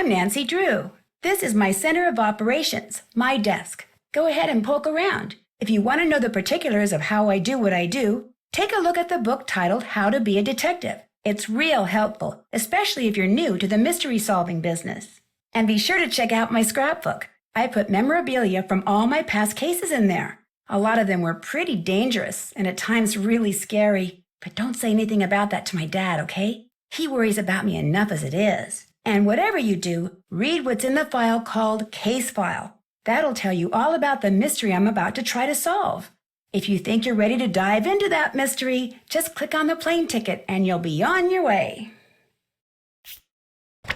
I'm Nancy Drew. This is my center of operations, my desk. Go ahead and poke around. If you want to know the particulars of how I do what I do, take a look at the book titled How to Be a Detective. It's real helpful, especially if you're new to the mystery-solving business. And be sure to check out my scrapbook. I put memorabilia from all my past cases in there. A lot of them were pretty dangerous and at times really scary. But don't say anything about that to my dad, okay? He worries about me enough as it is. And whatever you do, read what's in the file called Case File. That'll tell you all about the mystery I'm about to try to solve. If you think you're ready to dive into that mystery, just click on the plane ticket and you'll be on your way.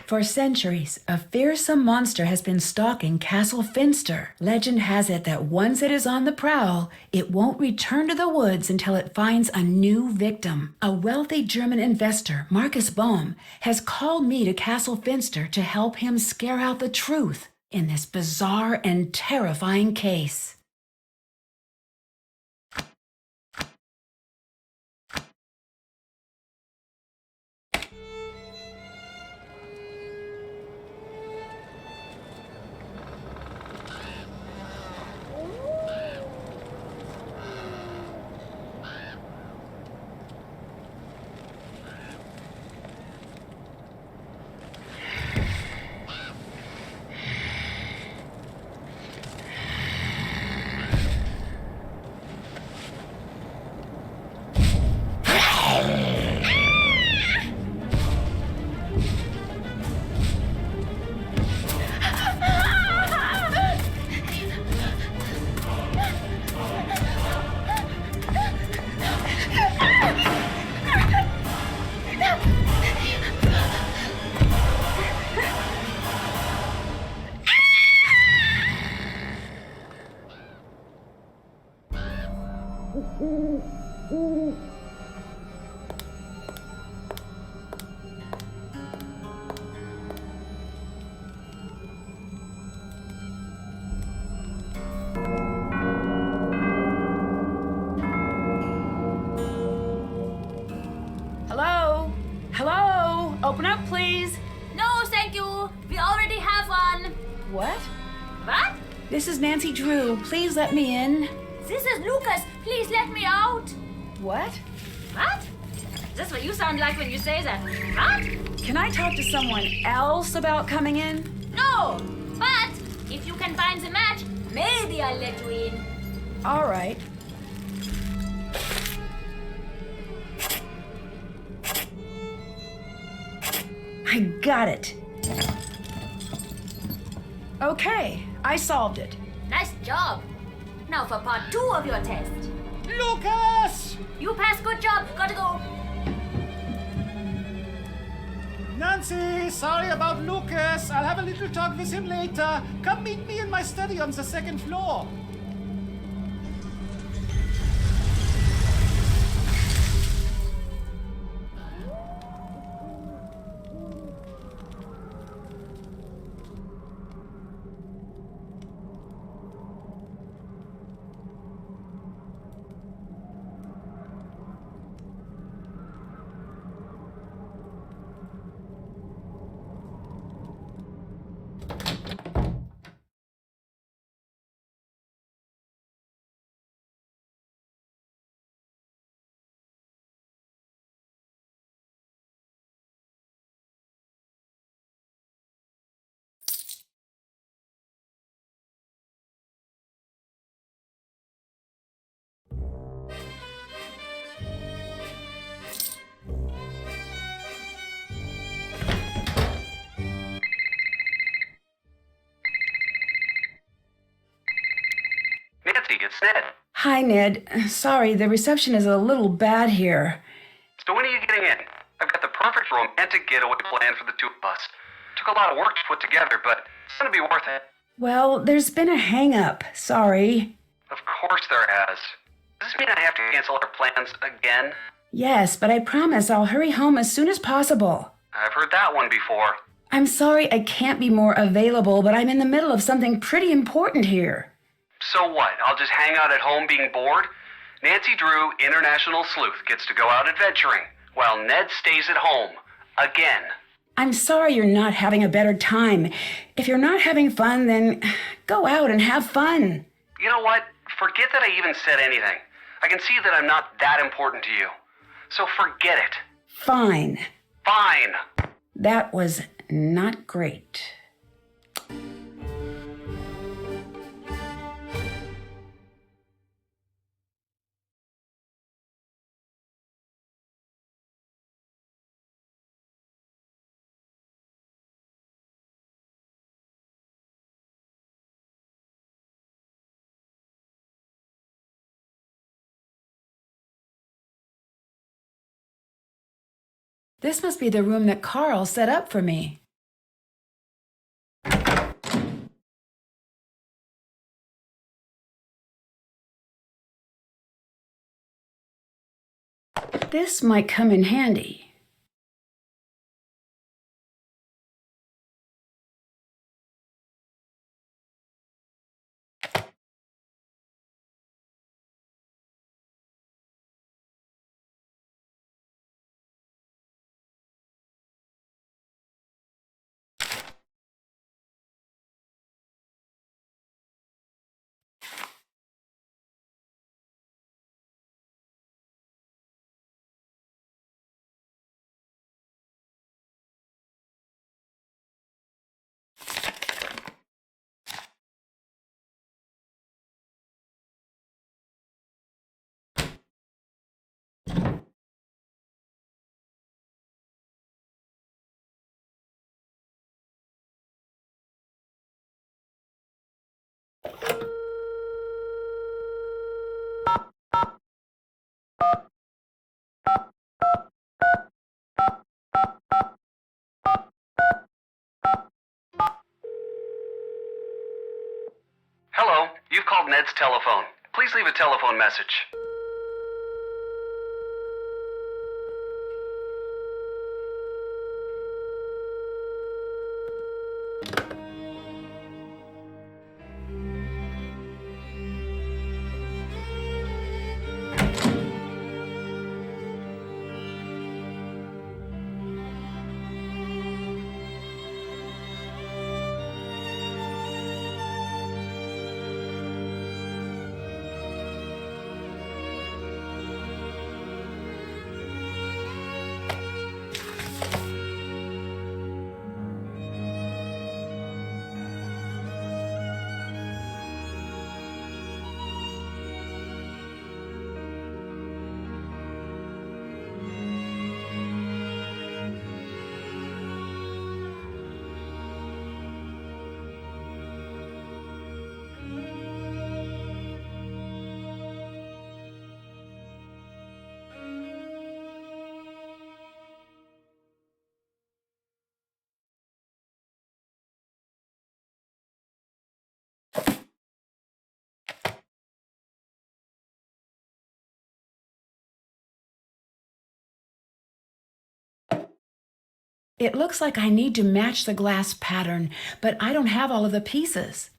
For centuries, a fearsome monster has been stalking Castle Finster. Legend has it that once it is on the prowl, it won't return to the woods until it finds a new victim. A wealthy German investor, Marcus Bohm, has called me to Castle Finster to help him scare out the truth in this bizarre and terrifying case. Hello? Hello? Open up, please. No, thank you. We already have one. What? What? This is Nancy Drew. Please let me in. This is Lucas. Please let me out. What? What? That's what you sound like when you say that. What? Can I talk to someone else about coming in? No. But if you can find the match, maybe I'll let you in. All right. I got it. Okay, I solved it. Nice job. Now for part 2 of your test. Lucas! You passed. Good job. Gotta go. Nancy, sorry about Lucas. I'll have a little talk with him later. Come meet me in my study on the 2nd floor. Nancy, it's Ned. Hi, Ned. Sorry, the reception is a little bad here. So when are you getting in? I've got the perfect romantic getaway plan for the two of us. Took a lot of work to put together, but it's gonna be worth it. Well, there's been a hang-up. Sorry. Of course there has. Does this mean I have to cancel our plans again? Yes, but I promise I'll hurry home as soon as possible. I've heard that one before. I'm sorry I can't be more available, but I'm in the middle of something pretty important here. So what? I'll just hang out at home being bored? Nancy Drew, international sleuth, gets to go out adventuring, while Ned stays at home. Again. I'm sorry you're not having a better time. If you're not having fun, then go out and have fun. You know what? Forget that I even said anything. I can see that I'm not that important to you. So forget it. Fine. Fine. That was not great. This must be the room that Carl set up for me. This might come in handy. Hello, you've called Ned's telephone. Please leave a telephone message. It looks like I need to match the glass pattern, but I don't have all of the pieces.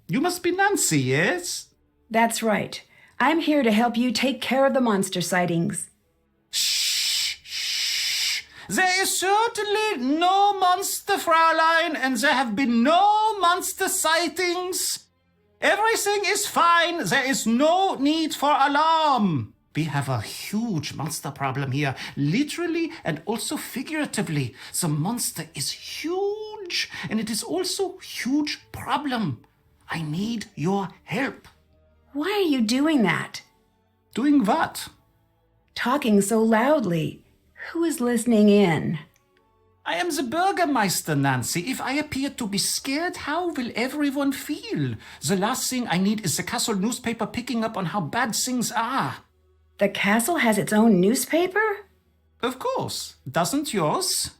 You must be Nancy, yes? That's right. I'm here to help you take care of the monster sightings. Shh, shh. There is certainly no monster, Fraulein, and there have been no monster sightings. Everything is fine. There is no need for alarm. We have a huge monster problem here, literally and also figuratively. The monster is huge, and it is also a huge problem. I need your help. Why are you doing that? Doing what? Talking so loudly. Who is listening in? I am the Bürgermeister, Nancy. If I appear to be scared, how will everyone feel? The last thing I need is the castle newspaper picking up on how bad things are. The castle has its own newspaper? Of course. Doesn't yours?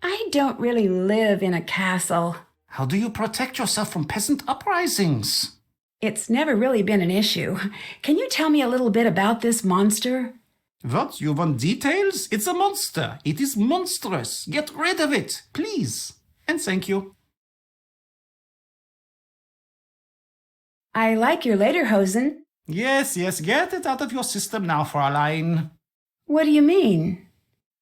I don't really live in a castle. How do you protect yourself from peasant uprisings? It's never really been an issue. Can you tell me a little bit about this monster? What? You want details? It's a monster. It is monstrous. Get rid of it, please. And thank you. I like your lederhosen. Yes, get it out of your system now, Fräulein. What do you mean?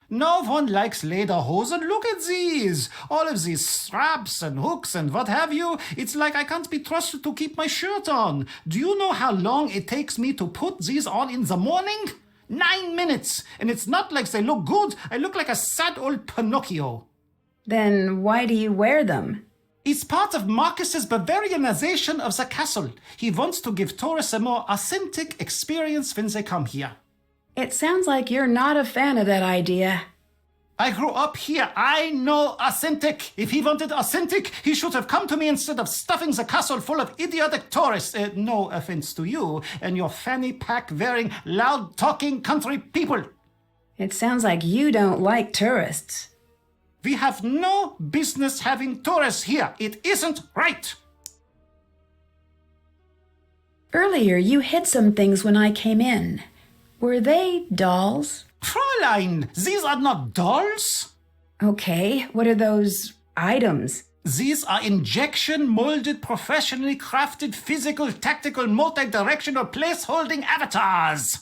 No one likes lederhosen. Look at these. All of these straps and hooks and what have you. It's like I can't be trusted to keep my shirt on. Do you know how long it takes me to put these on in the morning? 9 minutes. And it's not like they look good. I look like a sad old Pinocchio. Then why do you wear them? It's part of Marcus's Bavarianization of the castle. He wants to give tourists a more authentic experience when they come here. It sounds like you're not a fan of that idea. I grew up here. I know authentic. If he wanted authentic, he should have come to me instead of stuffing the castle full of idiotic tourists. No offense to you and your fanny pack wearing, loud talking country people. It sounds like you don't like tourists. We have no business having tourists here. It isn't right. Earlier, you hid some things when I came in. Were they dolls? Fräulein, these are not dolls. Okay, what are those items? These are injection-molded, professionally crafted, physical, tactical, multi-directional place-holding avatars.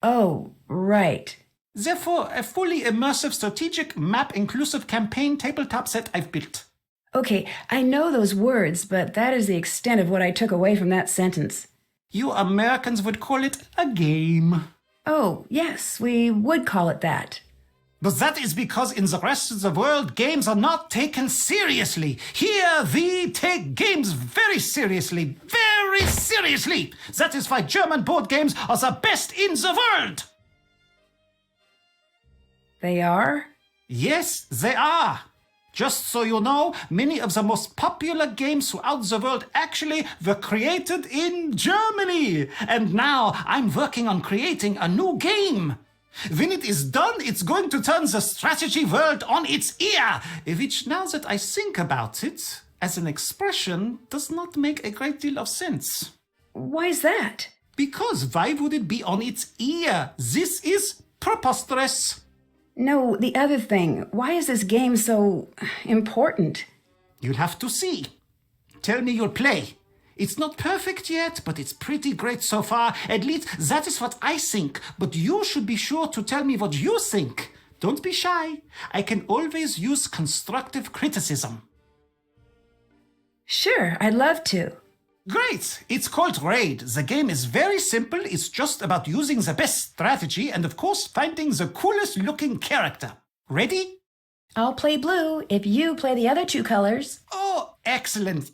Oh, right. Therefore, a fully immersive strategic map-inclusive campaign tabletop set I've built. Okay, I know those words, but that is the extent of what I took away from that sentence. You Americans would call it a game. Oh, yes, we would call it that. But that is because in the rest of the world, games are not taken seriously. Here, we take games very seriously. Very seriously. That is why German board games are the best in the world. They are? Yes, they are. Just so you know, many of the most popular games throughout the world actually were created in Germany. And now I'm working on creating a new game. When it is done, it's going to turn the strategy world on its ear, which, now that I think about it, as an expression, does not make a great deal of sense. Why's that? Because why would it be on its ear? This is preposterous. No, the other thing. Why is this game so important? You'll have to see. Tell me you'll play. It's not perfect yet, but it's pretty great so far. At least that is what I think. But you should be sure to tell me what you think. Don't be shy. I can always use constructive criticism. Sure, I'd love to. Great! It's called Raid. The game is very simple. It's just about using the best strategy and, of course, finding the coolest looking character. Ready? I'll play blue if you play the other two colors. Oh, excellent.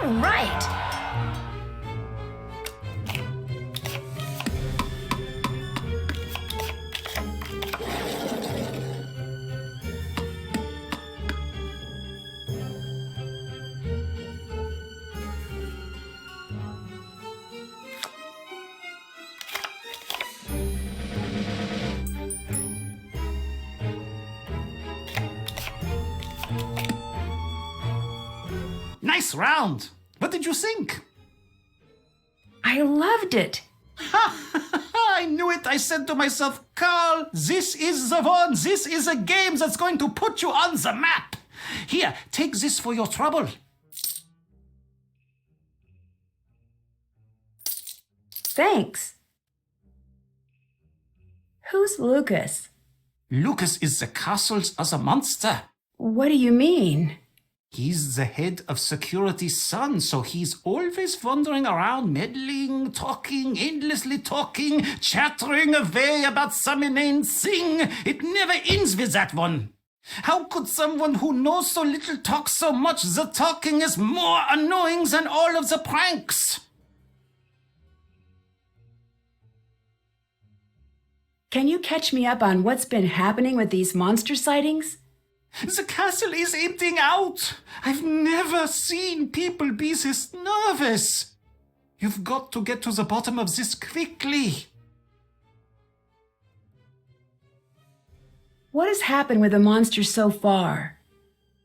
All right. Nice round. What did you think? I loved it. I knew it. I said to myself, Carl, this is the one. This is a game that's going to put you on the map. Here, take this for your trouble. Thanks. Who's Lucas? Lucas is the castle's other monster. What do you mean? He's the head of security's son, so he's always wandering around, meddling, talking, endlessly talking, chattering away about some inane thing. It never ends with that one. How could someone who knows so little talk so much? The talking is more annoying than all of the pranks. Can you catch me up on what's been happening with these monster sightings? The castle is emptying out. I've never seen people be this nervous. You've got to get to the bottom of this quickly. What has happened with the monsters so far?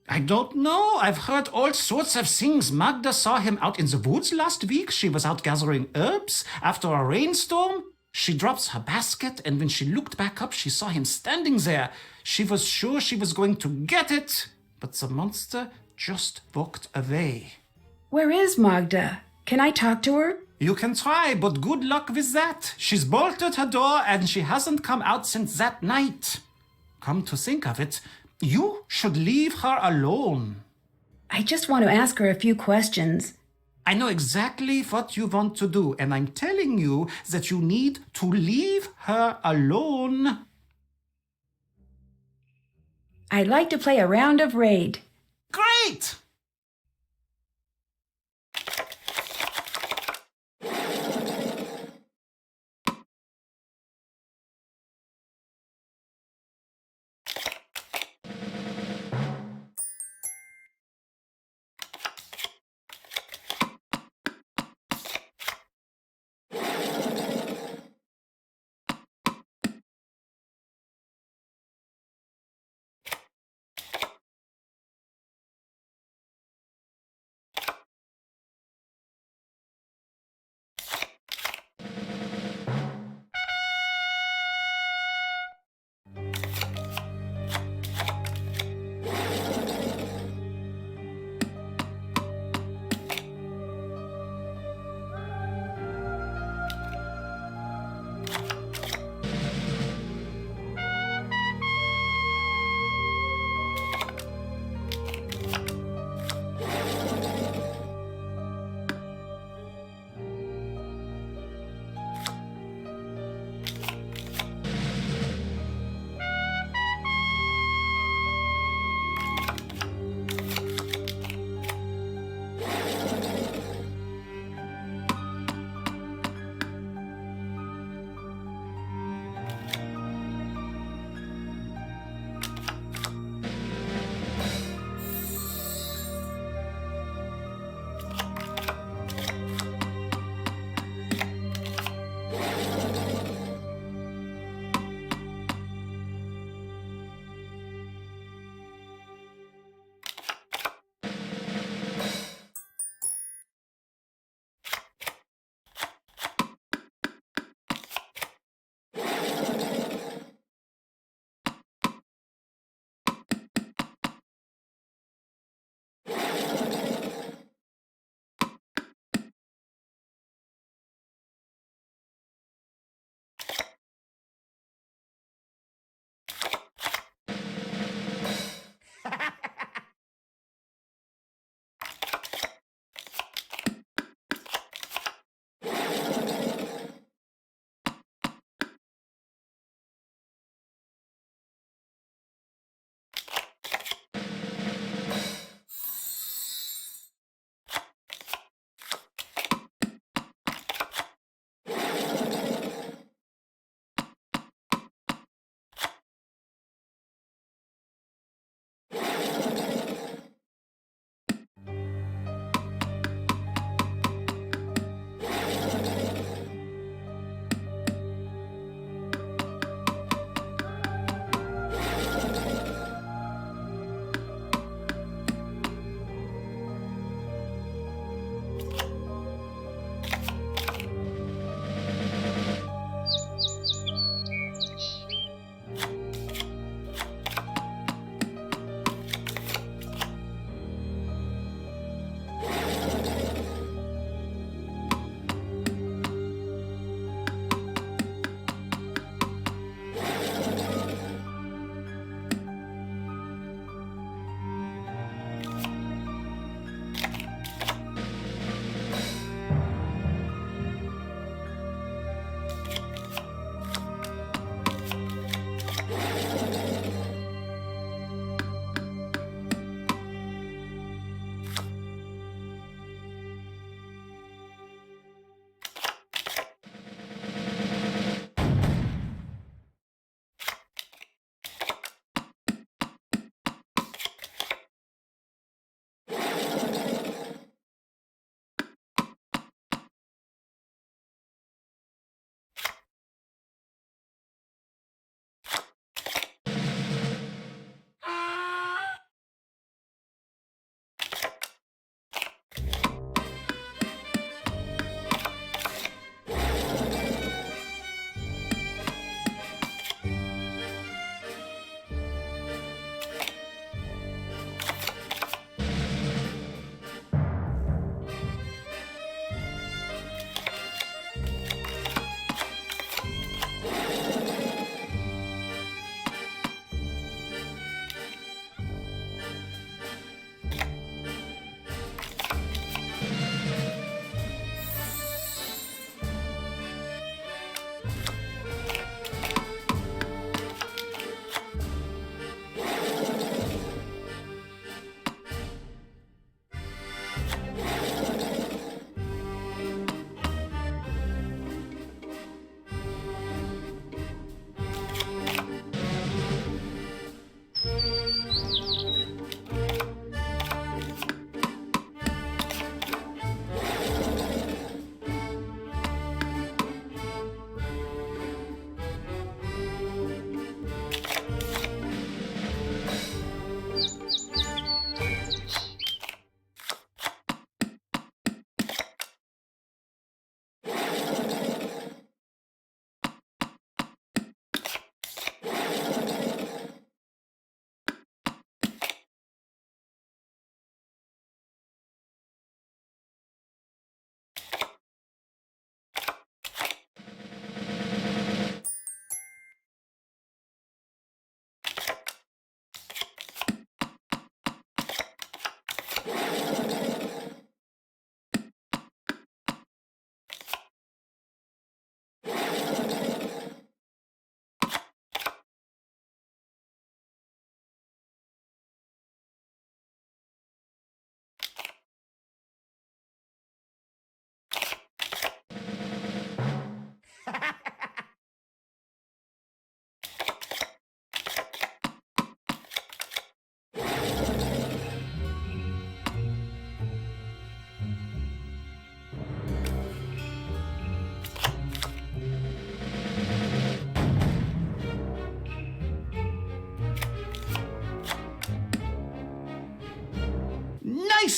I don't know. I've heard all sorts of things. Magda saw him out in the woods last week. She was out gathering herbs after a rainstorm. She drops her basket, and when she looked back up, she saw him standing there. She was sure she was going to get it, but the monster just walked away. Where is Magda? Can I talk to her? You can try, but good luck with that. She's bolted her door, and she hasn't come out since that night. Come to think of it, you should leave her alone. I just want to ask her a few questions. I know exactly what you want to do, and I'm telling you that you need to leave her alone. I'd like to play a round of Raid. Great!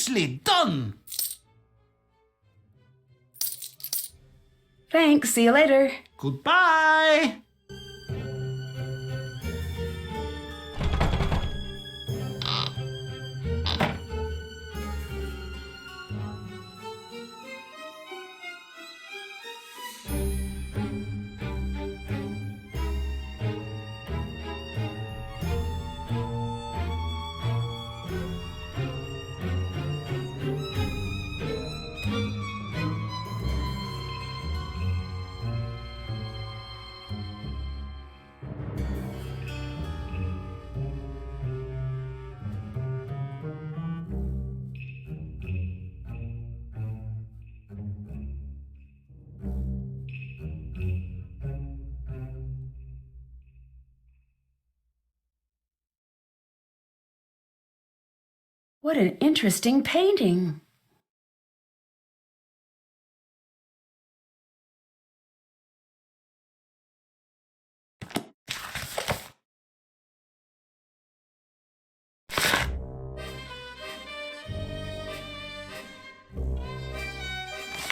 Nicely done! Thanks, see you later. Goodbye! What an interesting painting.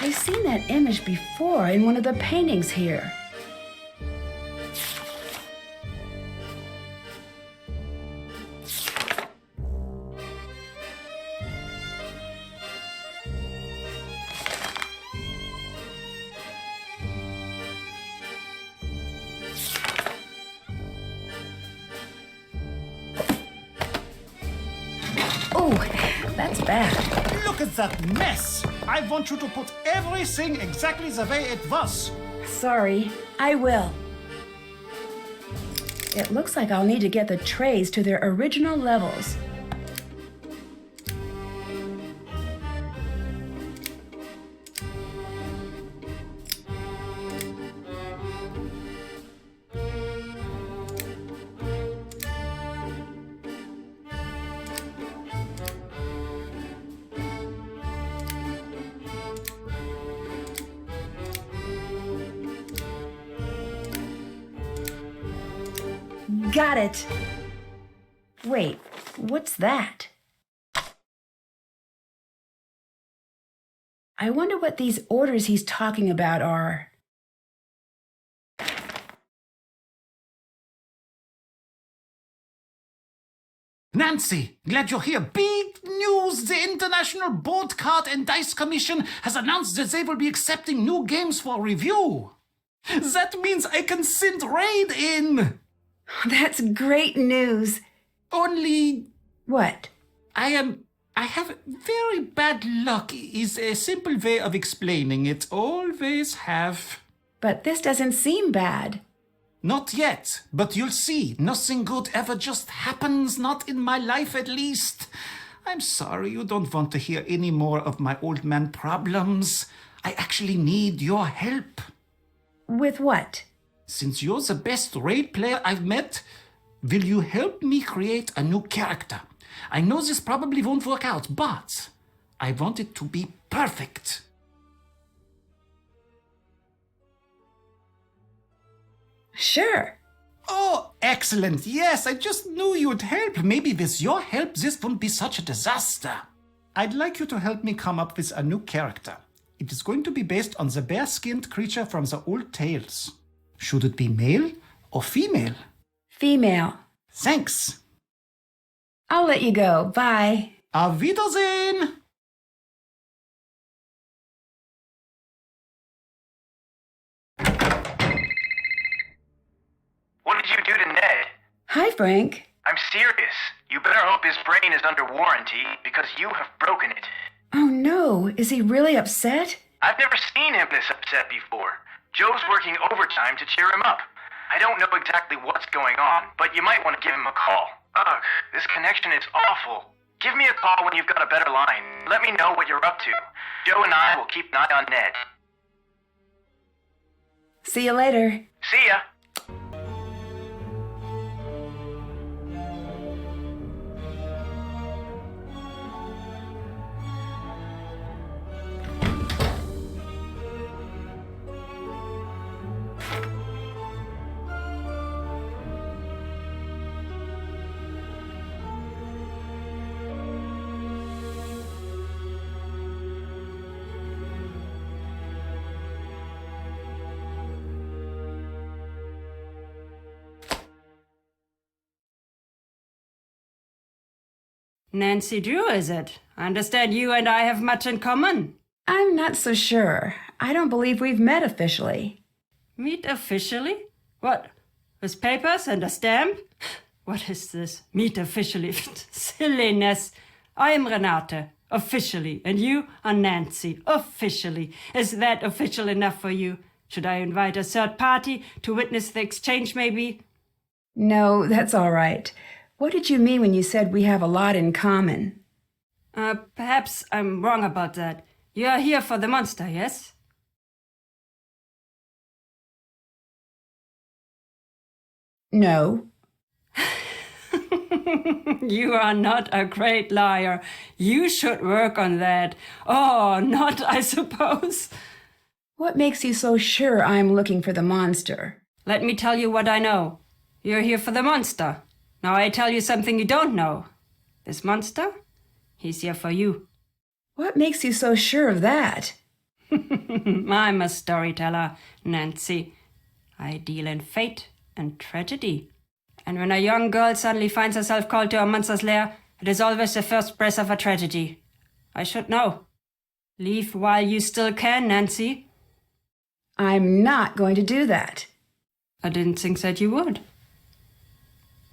I've seen that image before in one of the paintings here. Oh, that's bad. Look at that mess! I want you to put everything exactly the way it was. Sorry, I will. It looks like I'll need to get the trays to their original levels. Got it. Wait, what's that? I wonder what these orders he's talking about are. Nancy, glad you're here. Big news! The International Board Card and Dice Commission has announced that they will be accepting new games for review. That means I can send Raid in. That's great news. Only What? I have very bad luck is a simple way of explaining it. Always have. But this doesn't seem bad. Not yet, but you'll see. Nothing good ever just happens, not in my life at least. I'm sorry you don't want to hear any more of my old man problems. I actually need your help. With what? Since you're the best raid player I've met, will you help me create a new character? I know this probably won't work out, but I want it to be perfect. Sure. Oh, excellent. Yes, I just knew you'd help. Maybe with your help, this won't be such a disaster. I'd like you to help me come up with a new character. It is going to be based on the bear-skinned creature from the old tales. Should it be male or female? Female. Thanks. I'll let you go. Bye. Auf Wiedersehen! What did you do to Ned? Hi, Frank. I'm serious. You better hope his brain is under warranty, because you have broken it. Oh no, is he really upset? I've never seen him this upset before. Joe's working overtime to cheer him up. I don't know exactly what's going on, but you might want to give him a call. Ugh, this connection is awful. Give me a call when you've got a better line. Let me know what you're up to. Joe and I will keep an eye on Ned. See you later. See ya! Nancy Drew, is it? I understand you and I have much in common. I'm not so sure. I don't believe we've met officially. Meet officially? What? With papers and a stamp? What is this? Meet officially? Silliness. I am Renate, officially, and you are Nancy, officially. Is that official enough for you? Should I invite a third party to witness the exchange, maybe? No, that's all right. What did you mean when you said we have a lot in common? Perhaps I'm wrong about that. You are here for the monster, yes? No. You are not a great liar. You should work on that. Oh, not, I suppose. What makes you so sure I'm looking for the monster? Let me tell you what I know. You're here for the monster. Now I tell you something you don't know. This monster, he's here for you. What makes you so sure of that? I'm a storyteller, Nancy. I deal in fate and tragedy. And when a young girl suddenly finds herself called to a monster's lair, it is always the first breath of a tragedy. I should know. Leave while you still can, Nancy. I'm not going to do that. I didn't think that you would.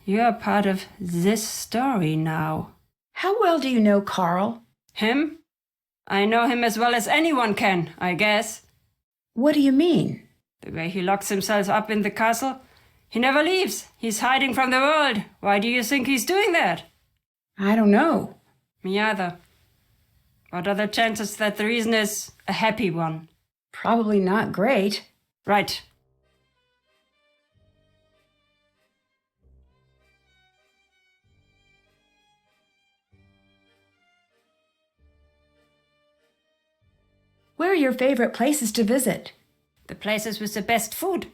You're part of this story now. How well do you know Carl? Him? I know him as well as anyone can, I guess. What do you mean? The way he locks himself up in the castle. He never leaves. He's hiding from the world. Why do you think he's doing that? I don't know. Me either. What are the chances that the reason is a happy one? Probably not great. Right. Where are your favorite places to visit? The places with the best food.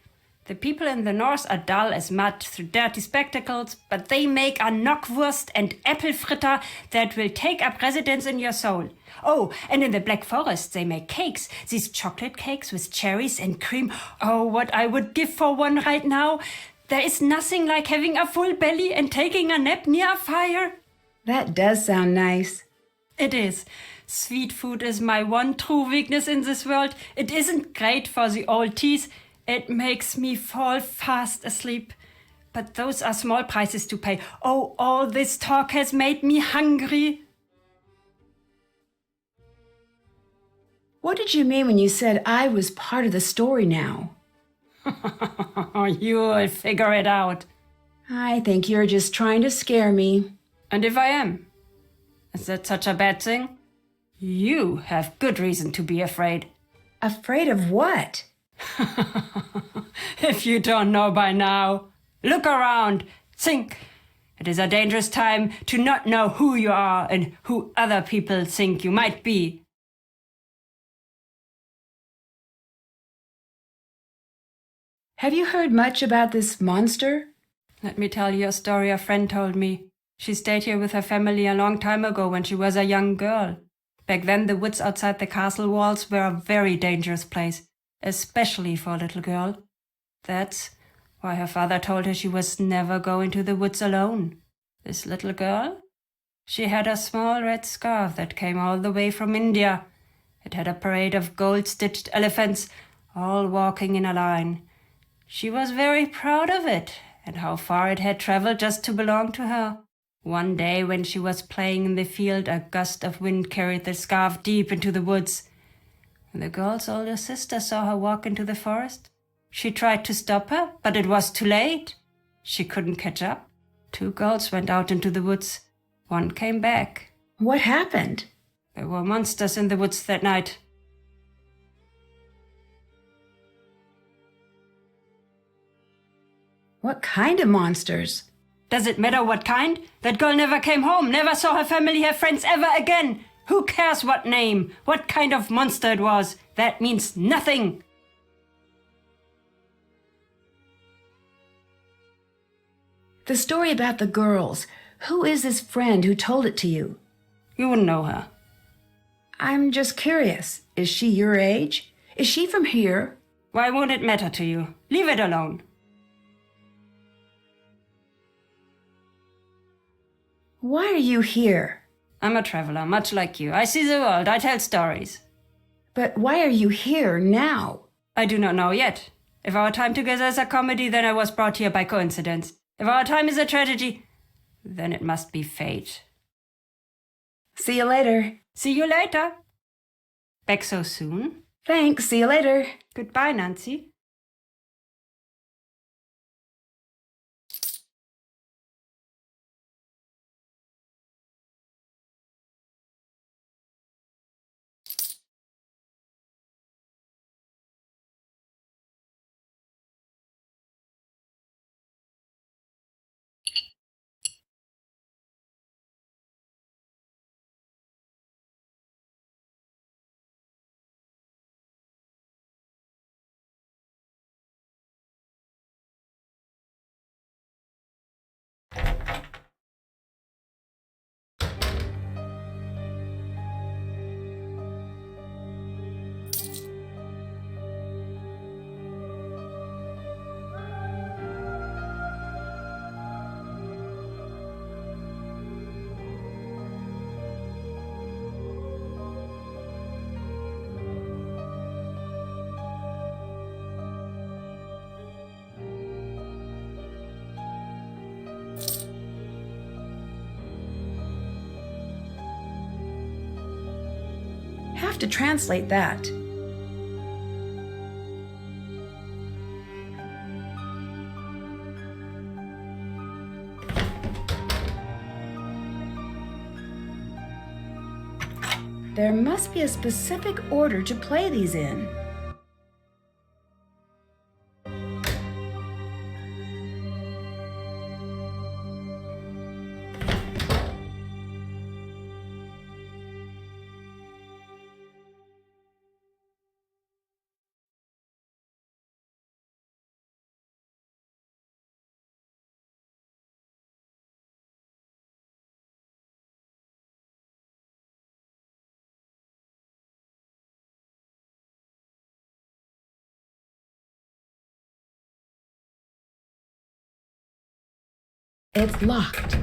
The people in the north are dull as mud through dirty spectacles, but they make a knockwurst and apple fritter that will take up residence in your soul. Oh, and in the Black Forest they make cakes, these chocolate cakes with cherries and cream. Oh, what I would give for one right now. There is nothing like having a full belly and taking a nap near a fire. That does sound nice. It is. Sweet food is my one true weakness in this world. It isn't great for the old teeth. It makes me fall fast asleep. But those are small prices to pay. Oh, all this talk has made me hungry. What did you mean when you said I was part of the story now? You'll figure it out. I think you're just trying to scare me. And if I am? Is that such a bad thing? You have good reason to be afraid. Afraid of what? If you don't know by now, look around, think. It is a dangerous time to not know who you are and who other people think you might be. Have you heard much about this monster? Let me tell you a story a friend told me. She stayed here with her family a long time ago when she was a young girl. Back then the woods outside the castle walls were a very dangerous place, especially for a little girl. That's why her father told her she was never going to the woods alone. This little girl? She had a small red scarf that came all the way from India. It had a parade of gold-stitched elephants, all walking in a line. She was very proud of it, and how far it had traveled just to belong to her. One day when she was playing in the field, a gust of wind carried the scarf deep into the woods. When the girl's older sister saw her walk into the forest, she tried to stop her, but it was too late. She couldn't catch up. 2 girls went out into the woods. One came back. What happened? There were monsters in the woods that night. What kind of monsters? Does it matter what kind? That girl never came home, never saw her family, her friends ever again. Who cares what name, what kind of monster it was? That means nothing. The story about the girls. Who is this friend who told it to you? You wouldn't know her. I'm just curious. Is she your age? Is she from here? Why won't it matter to you? Leave it alone. Why are you here? I'm a traveler, much like you. I see the world, I tell stories. But why are you here now? I do not know yet. If our time together is a comedy, then I was brought here by coincidence. If our time is a tragedy, then it must be fate. See you later. See you later. Back so soon? Thanks, see you later. Goodbye, Nancy. Have to translate that. There must be a specific order to play these in. It's locked.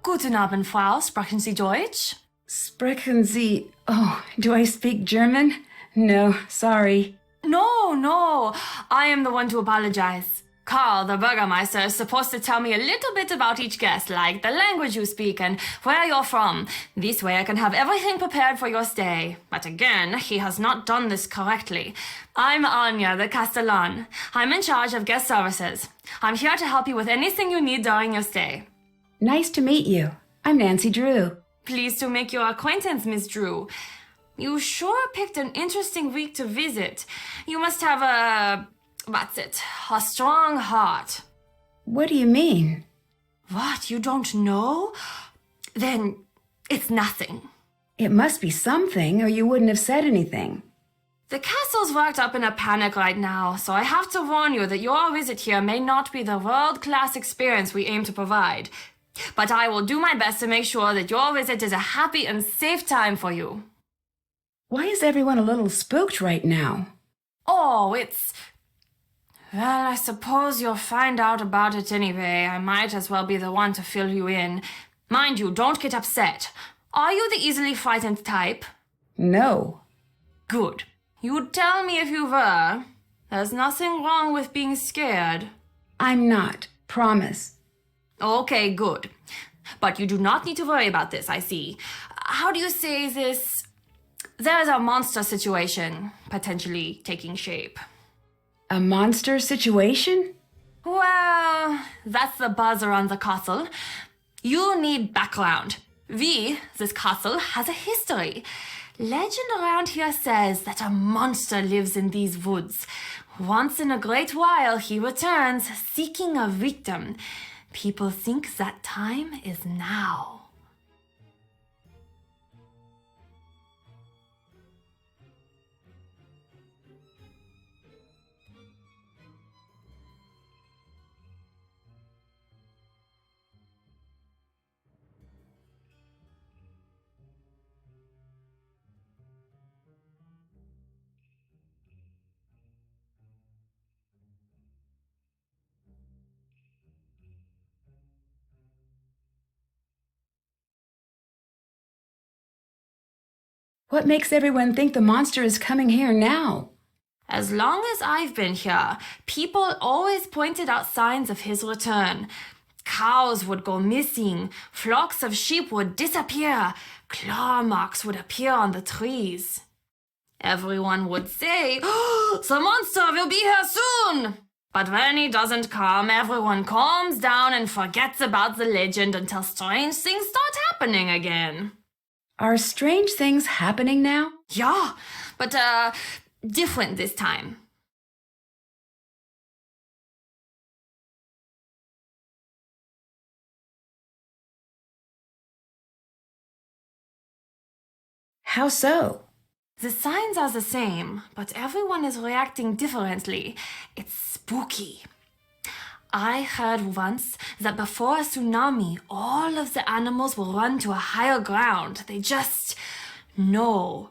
Guten Abend, Frau. Sprechen Sie Deutsch? Sprechen Sie... Oh, do I speak German? No, sorry. No. I am the one to apologize. Karl, the Burgermeister, is supposed to tell me a little bit about each guest, like the language you speak and where you're from. This way I can have everything prepared for your stay. But again, he has not done this correctly. I'm Anya, the Castellan. I'm in charge of guest services. I'm here to help you with anything you need during your stay. Nice to meet you. I'm Nancy Drew. Pleased to make your acquaintance, Miss Drew. You sure picked an interesting week to visit. You must have a strong heart. What do you mean? What, you don't know? Then it's nothing. It must be something, or you wouldn't have said anything. The castle's worked up in a panic right now, so I have to warn you that your visit here may not be the world-class experience we aim to provide. But I will do my best to make sure that your visit is a happy and safe time for you. Why is everyone a little spooked right now? Oh, well, I suppose you'll find out about it anyway. I might as well be the one to fill you in. Mind you, don't get upset. Are you the easily frightened type? No. Good. You'd tell me if you were. There's nothing wrong with being scared. I'm not. Promise. Okay, good. But you do not need to worry about this, I see. How do you say this? There's a monster situation potentially taking shape. A monster situation? Well, that's the buzz around the castle. You need background. This castle, has a history. Legend around here says that a monster lives in these woods. Once in a great while, he returns seeking a victim. People think that time is now. What makes everyone think the monster is coming here now? As long as I've been here, people always pointed out signs of his return. Cows would go missing, flocks of sheep would disappear, claw marks would appear on the trees. Everyone would say, "Oh, the monster will be here soon!" But when he doesn't come, everyone calms down and forgets about the legend until strange things start happening again. Are strange things happening now? Yeah, but different this time. How so? The signs are the same, but everyone is reacting differently. It's spooky. I heard once that before a tsunami, all of the animals will run to a higher ground. They just know.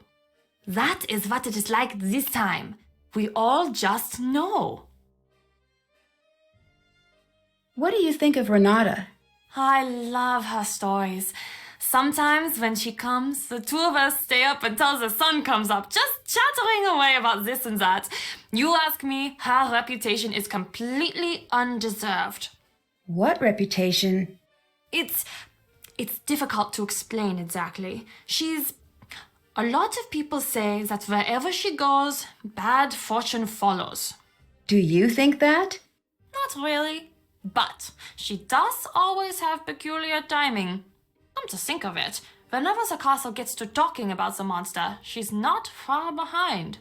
That is what it is like this time. We all just know. What do you think of Renata? I love her stories. Sometimes when she comes, the two of us stay up until the sun comes up, just chattering away about this and that. You ask me, her reputation is completely undeserved. What reputation? It's difficult to explain exactly. A lot of people say that wherever she goes, bad fortune follows. Do you think that? Not really, but she does always have peculiar timing. Come to think of it, whenever the castle gets to talking about the monster, she's not far behind.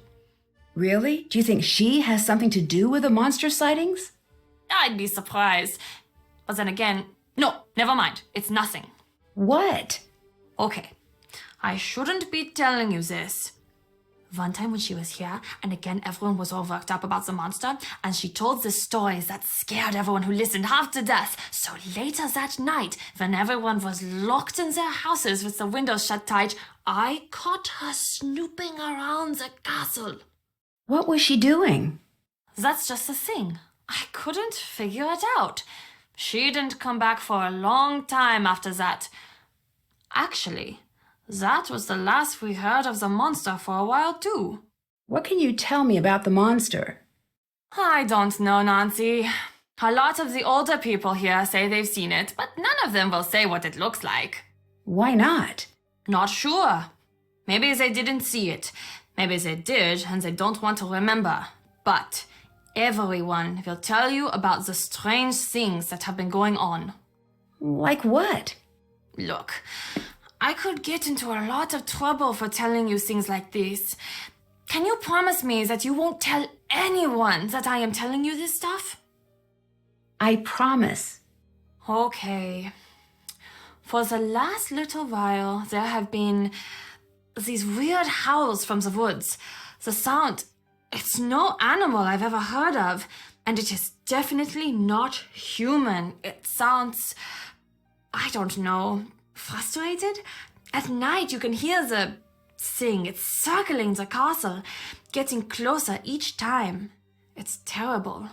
Really? Do you think she has something to do with the monster sightings? I'd be surprised. But then again, no, never mind. It's nothing. What? Okay, I shouldn't be telling you this. One time when she was here, and again everyone was all worked up about the monster, and she told the stories that scared everyone who listened half to death. So later that night, when everyone was locked in their houses with the windows shut tight, I caught her snooping around the castle. What was she doing? That's just the thing. I couldn't figure it out. She didn't come back for a long time after that. Actually, that was the last we heard of the monster for a while, too. What can you tell me about the monster? I don't know, Nancy. A lot of the older people here say they've seen it, but none of them will say what it looks like. Why not? Not sure. Maybe they didn't see it. Maybe they did, and they don't want to remember. But everyone will tell you about the strange things that have been going on. Like what? Look, I could get into a lot of trouble for telling you things like this. Can you promise me that you won't tell anyone that I am telling you this stuff? I promise. Okay. For the last little while, there have been these weird howls from the woods. The sound, it's no animal I've ever heard of, and it is definitely not human. It sounds, I don't know, frustrated? At night you can hear the thing. It's circling the castle, getting closer each time. It's terrible.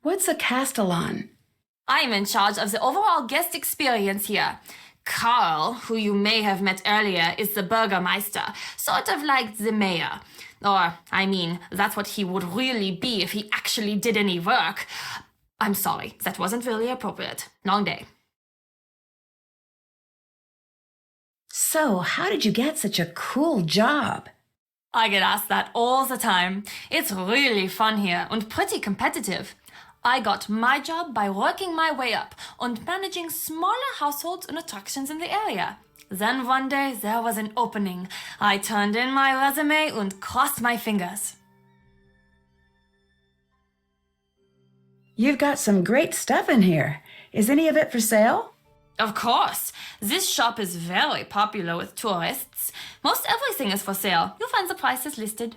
What's a castellan? I'm in charge of the overall guest experience here. Carl, who you may have met earlier, is the Burgermeister, sort of like the mayor. Or, I mean, that's what he would really be if he actually did any work. I'm sorry, that wasn't really appropriate. Long day. So, how did you get such a cool job? I get asked that all the time. It's really fun here and pretty competitive. I got my job by working my way up and managing smaller households and attractions in the area. Then one day there was an opening. I turned in my resume and crossed my fingers. You've got some great stuff in here. Is any of it for sale? Of course. This shop is very popular with tourists. Most everything is for sale. You'll find the prices listed.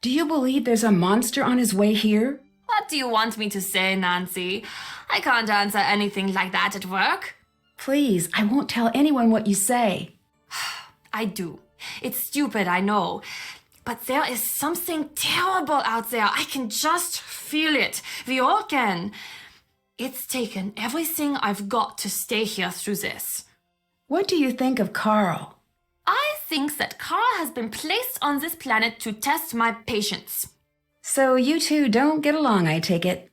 Do you believe there's a monster on his way here? What do you want me to say, Nancy? I can't answer anything like that at work. Please, I won't tell anyone what you say. I do. It's stupid, I know. But there is something terrible out there. I can just feel it. We all can. It's taken everything I've got to stay here through this. What do you think of Carl? I think that Carl has been placed on this planet to test my patience. So you two don't get along, I take it.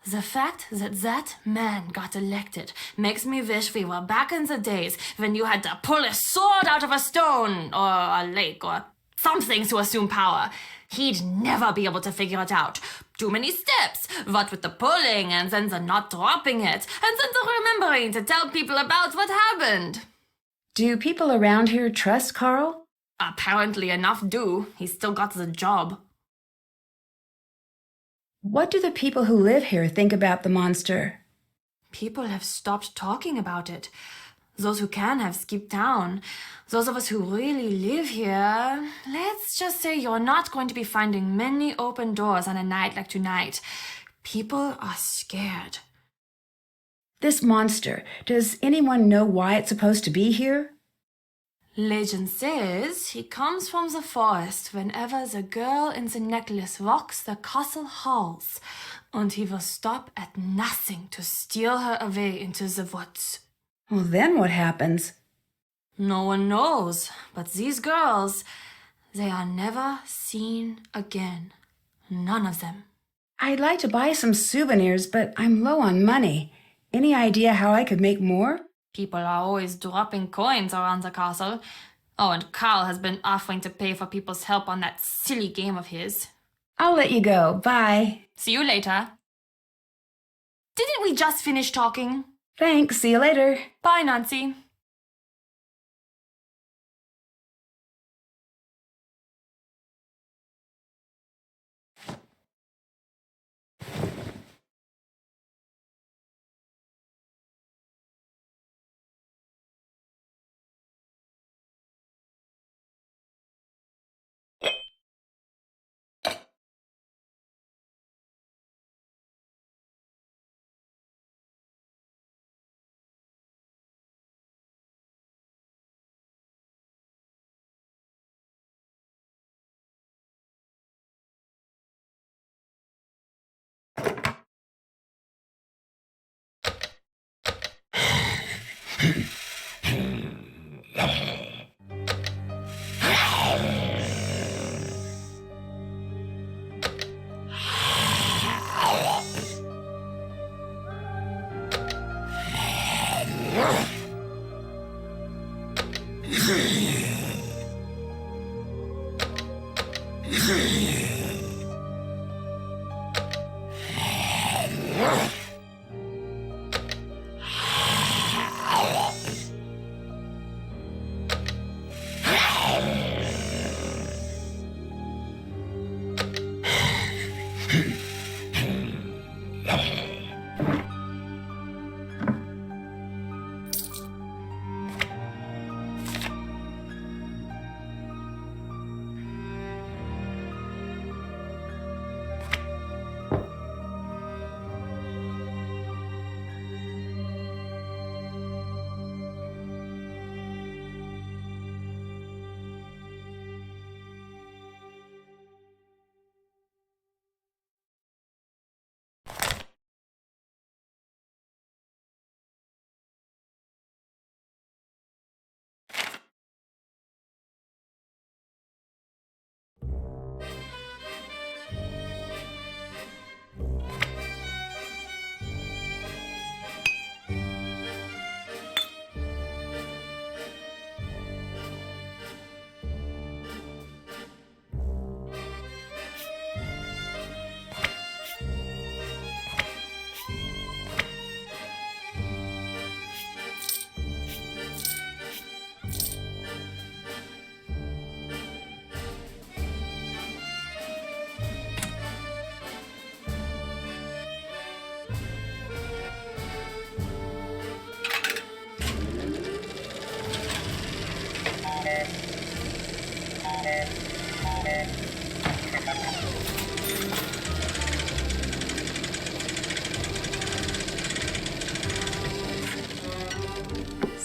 The fact that that man got elected makes me wish we were back in the days when you had to pull a sword out of a stone or a lake or something to assume power. He'd never be able to figure it out. Too many steps, what with the pulling and then the not dropping it, and then the remembering to tell people about what happened. Do people around here trust Carl? Apparently enough do. He's still got the job. What do the people who live here think about the monster? People have stopped talking about it. Those who can have skipped town. Those of us who really live here, let's just say you're not going to be finding many open doors on a night like tonight. People are scared. This monster, does anyone know why it's supposed to be here? Legend says he comes from the forest whenever the girl in the necklace walks the castle halls, and he will stop at nothing to steal her away into the woods. Well, then what happens? No one knows, but these girls, they are never seen again. None of them. I'd like to buy some souvenirs, but I'm low on money. Any idea how I could make more? People are always dropping coins around the castle. Oh, and Carl has been offering to pay for people's help on that silly game of his. I'll let you go. Bye. See you later. Didn't we just finish talking? Thanks. See you later. Bye, Nancy.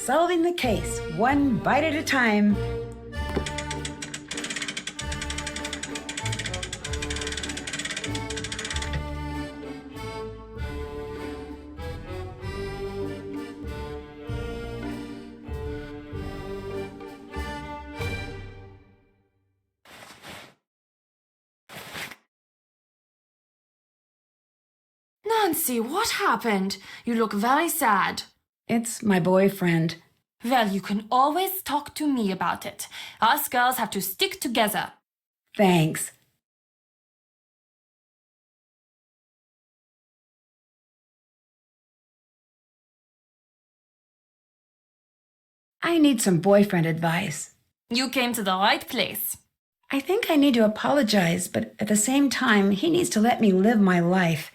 solving the case, one bite at a time. Nancy, what happened? You look very sad. It's my boyfriend. Well, you can always talk to me about it. Us girls have to stick together. Thanks. I need some boyfriend advice. You came to the right place. I think I need to apologize, but at the same time, he needs to let me live my life.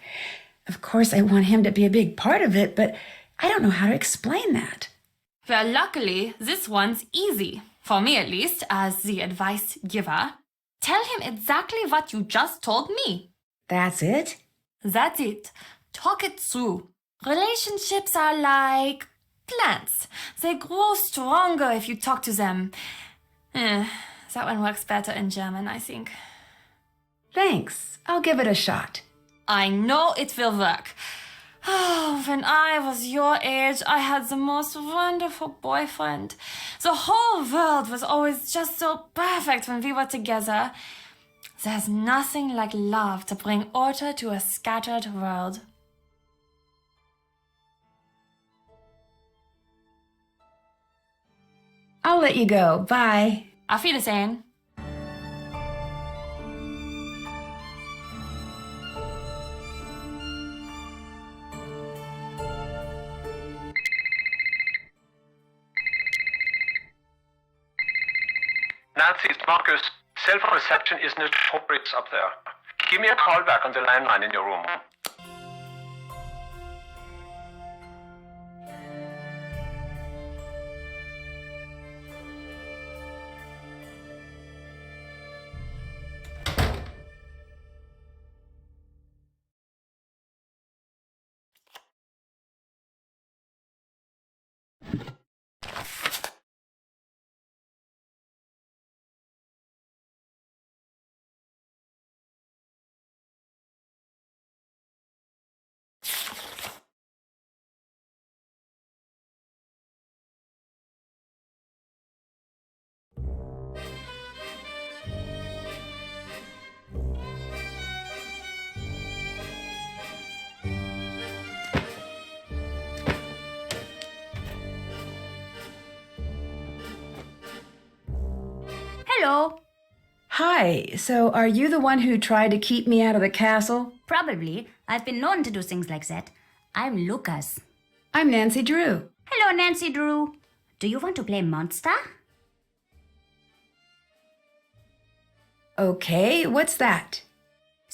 Of course, I want him to be a big part of it, but I don't know how to explain that. Well, luckily, this one's easy. For me, at least, as the advice giver. Tell him exactly what you just told me. That's it? That's it. Talk it through. Relationships are like plants. They grow stronger if you talk to them. That one works better in German, I think. Thanks. I'll give it a shot. I know it will work. Oh, when I was your age, I had the most wonderful boyfriend. The whole world was always just so perfect when we were together. There's nothing like love to bring order to a scattered world. I'll let you go. Bye. Auf Wiedersehen. Nancy, it's Marcus. Cell phone reception is notorious up there. Give me a call back on the landline in your room. Hello. Hi. So are you the one who tried to keep me out of the castle? Probably. I've been known to do things like that. I'm Lucas. I'm Nancy Drew. Hello, Nancy Drew. Do you want to play Monster? Okay, what's that?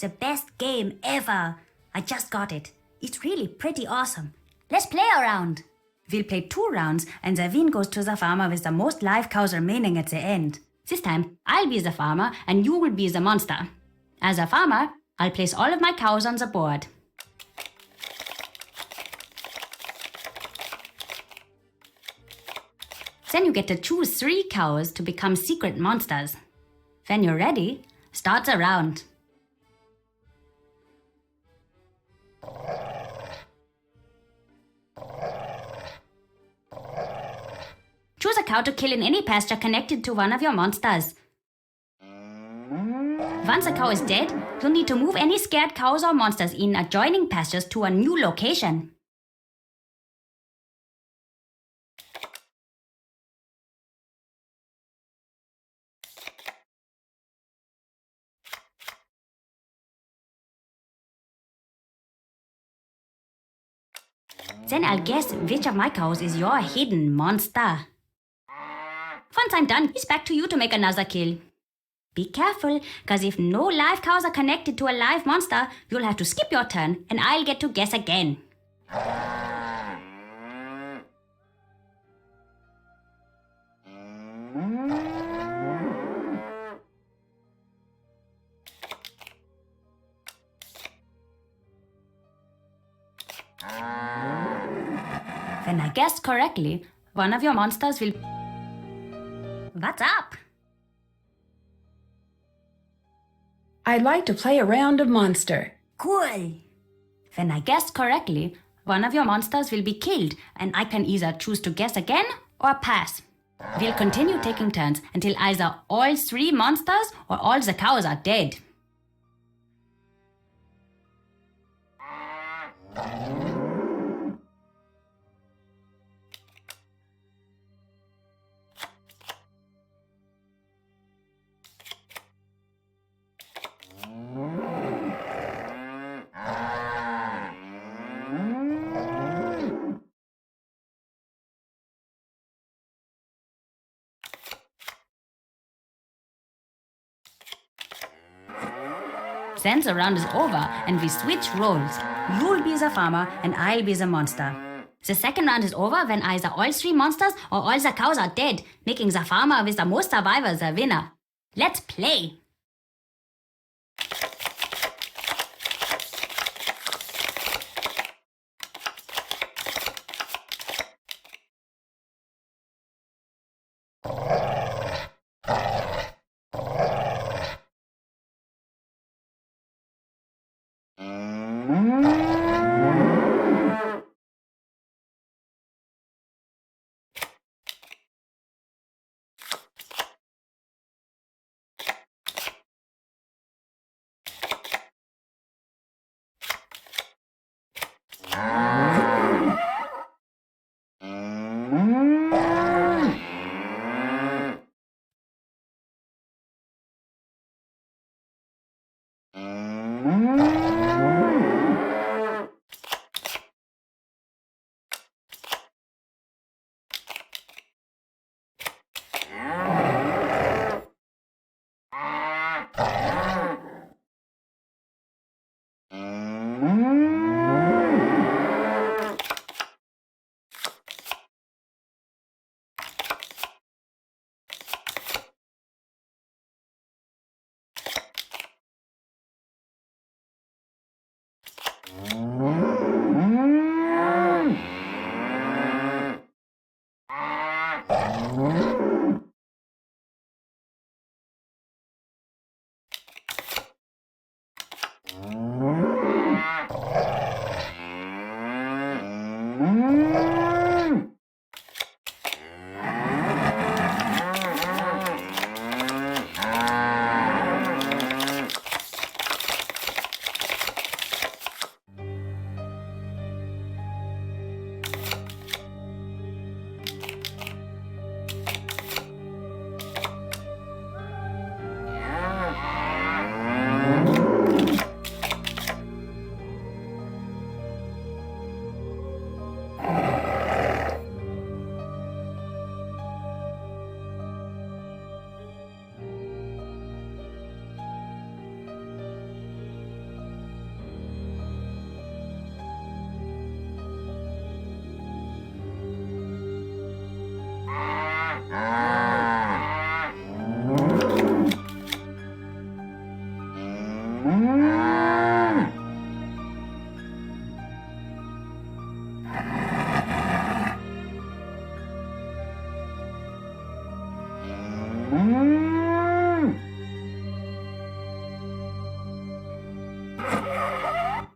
The best game ever. I just got it. It's really pretty awesome. Let's play a round. We'll play 2 rounds and the win goes to the farmer with the most live cows remaining at the end. This time, I'll be the farmer and you will be the monster. As a farmer, I'll place all of my cows on the board. Then you get to choose 3 cows to become secret monsters. When you're ready, start the round. Choose a cow to kill in any pasture connected to one of your monsters. Once a cow is dead, you'll need to move any scared cows or monsters in adjoining pastures to a new location. Then I'll guess which of my cows is your hidden monster. Once I'm done, it's back to you to make another kill. Be careful, cause if no live cows are connected to a live monster, you'll have to skip your turn and I'll get to guess again. When I guessed correctly, one of your monsters will... What's up? I'd like to play a round of Monster. Cool. When I guessed correctly, one of your monsters will be killed, and I can either choose to guess again or pass. We'll continue taking turns until either all 3 monsters or all the cows are dead. Then the round is over and we switch roles. You'll be the farmer and I'll be the monster. The second round is over when either all 3 monsters or all the cows are dead, making the farmer with the most survivors the winner. Let's play!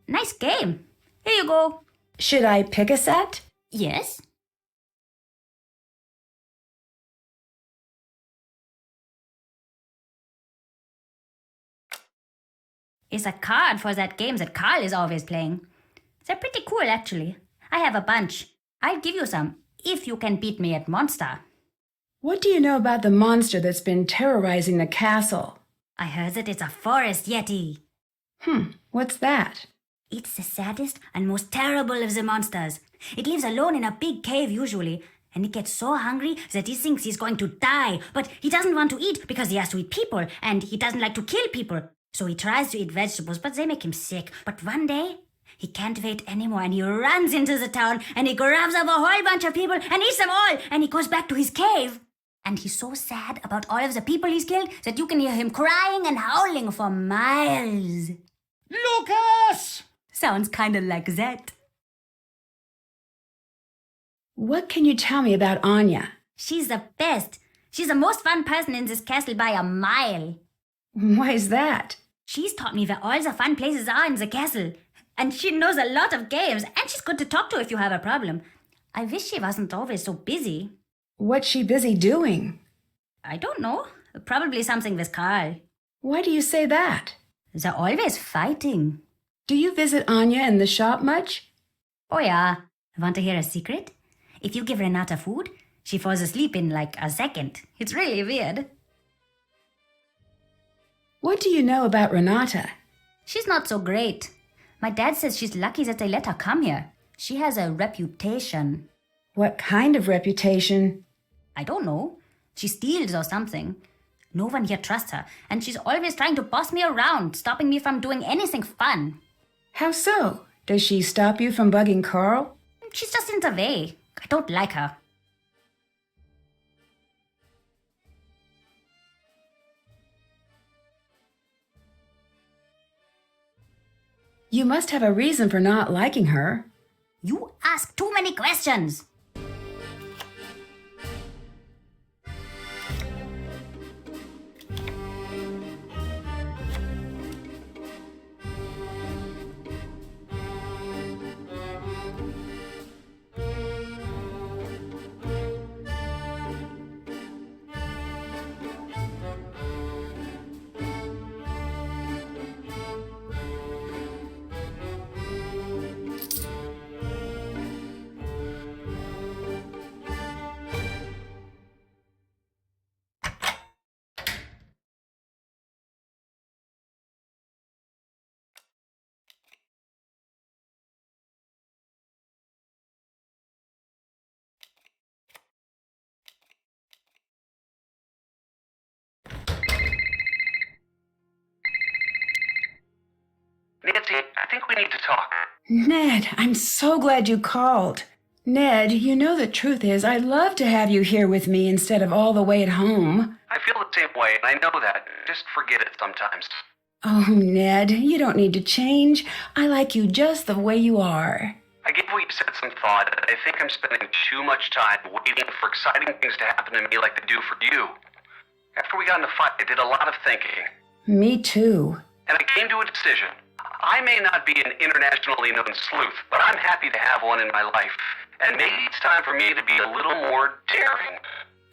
Nice game. Here you go. Should I pick a set? Yes? It's a card for that game that Carl is always playing. They're pretty cool, actually. I have a bunch. I'll give you some, if you can beat me at Monster. What do you know about the monster that's been terrorizing the castle? I heard that it's a forest yeti. What's that? It's the saddest and most terrible of the monsters. It lives alone in a big cave usually, and it gets so hungry that he thinks he's going to die. But he doesn't want to eat because he has to eat people, and he doesn't like to kill people. So he tries to eat vegetables, but they make him sick. But one day, he can't wait anymore, and he runs into the town, and he grabs up a whole bunch of people and eats them all, and he goes back to his cave. And he's so sad about all of the people he's killed that you can hear him crying and howling for miles. Lucas! Sounds kind of like that. What can you tell me about Anya? She's the best. She's the most fun person in this castle by a mile. Why is that? She's taught me where all the fun places are in the castle. And she knows a lot of games, and she's good to talk to if you have a problem. I wish she wasn't always so busy. What's she busy doing? I don't know. Probably something with Carl. Why do you say that? They're always fighting. Do you visit Anya in the shop much? Oh yeah. Want to hear a secret? If you give Renata food, she falls asleep in like a second. It's really weird. What do you know about Renata? She's not so great. My dad says she's lucky that they let her come here. She has a reputation. What kind of reputation? I don't know. She steals or something. No one here trusts her, and she's always trying to boss me around, stopping me from doing anything fun. How so? Does she stop you from bugging Carl? She's just in the way. I don't like her. You must have a reason for not liking her. You ask too many questions. Nancy, I think we need to talk. Ned, I'm so glad you called. Ned, you know the truth is I'd love to have you here with me instead of all the way at home. I feel the same way, and I know that. Just forget it sometimes. Oh, Ned, you don't need to change. I like you just the way you are. I gave what you said some thought. I think I'm spending too much time waiting for exciting things to happen to me like they do for you. After we got in a fight, I did a lot of thinking. Me too. And I came to a decision. I may not be an internationally known sleuth, but I'm happy to have one in my life. And maybe it's time for me to be a little more daring.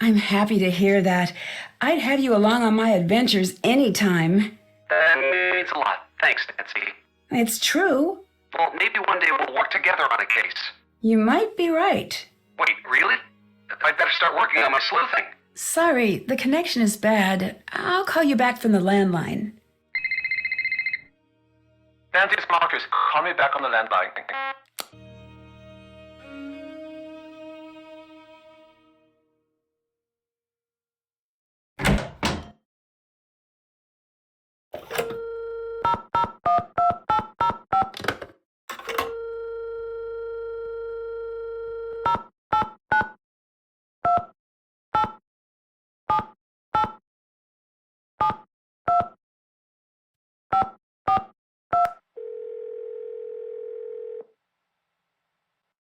I'm happy to hear that. I'd have you along on my adventures anytime. That means a lot. Thanks, Nancy. It's true. Well, maybe one day we'll work together on a case. You might be right. Wait, really? I'd better start working on my sleuthing. Sorry, the connection is bad. I'll call you back from the landline. Nancy, it's Marcus. Call me back on the landline.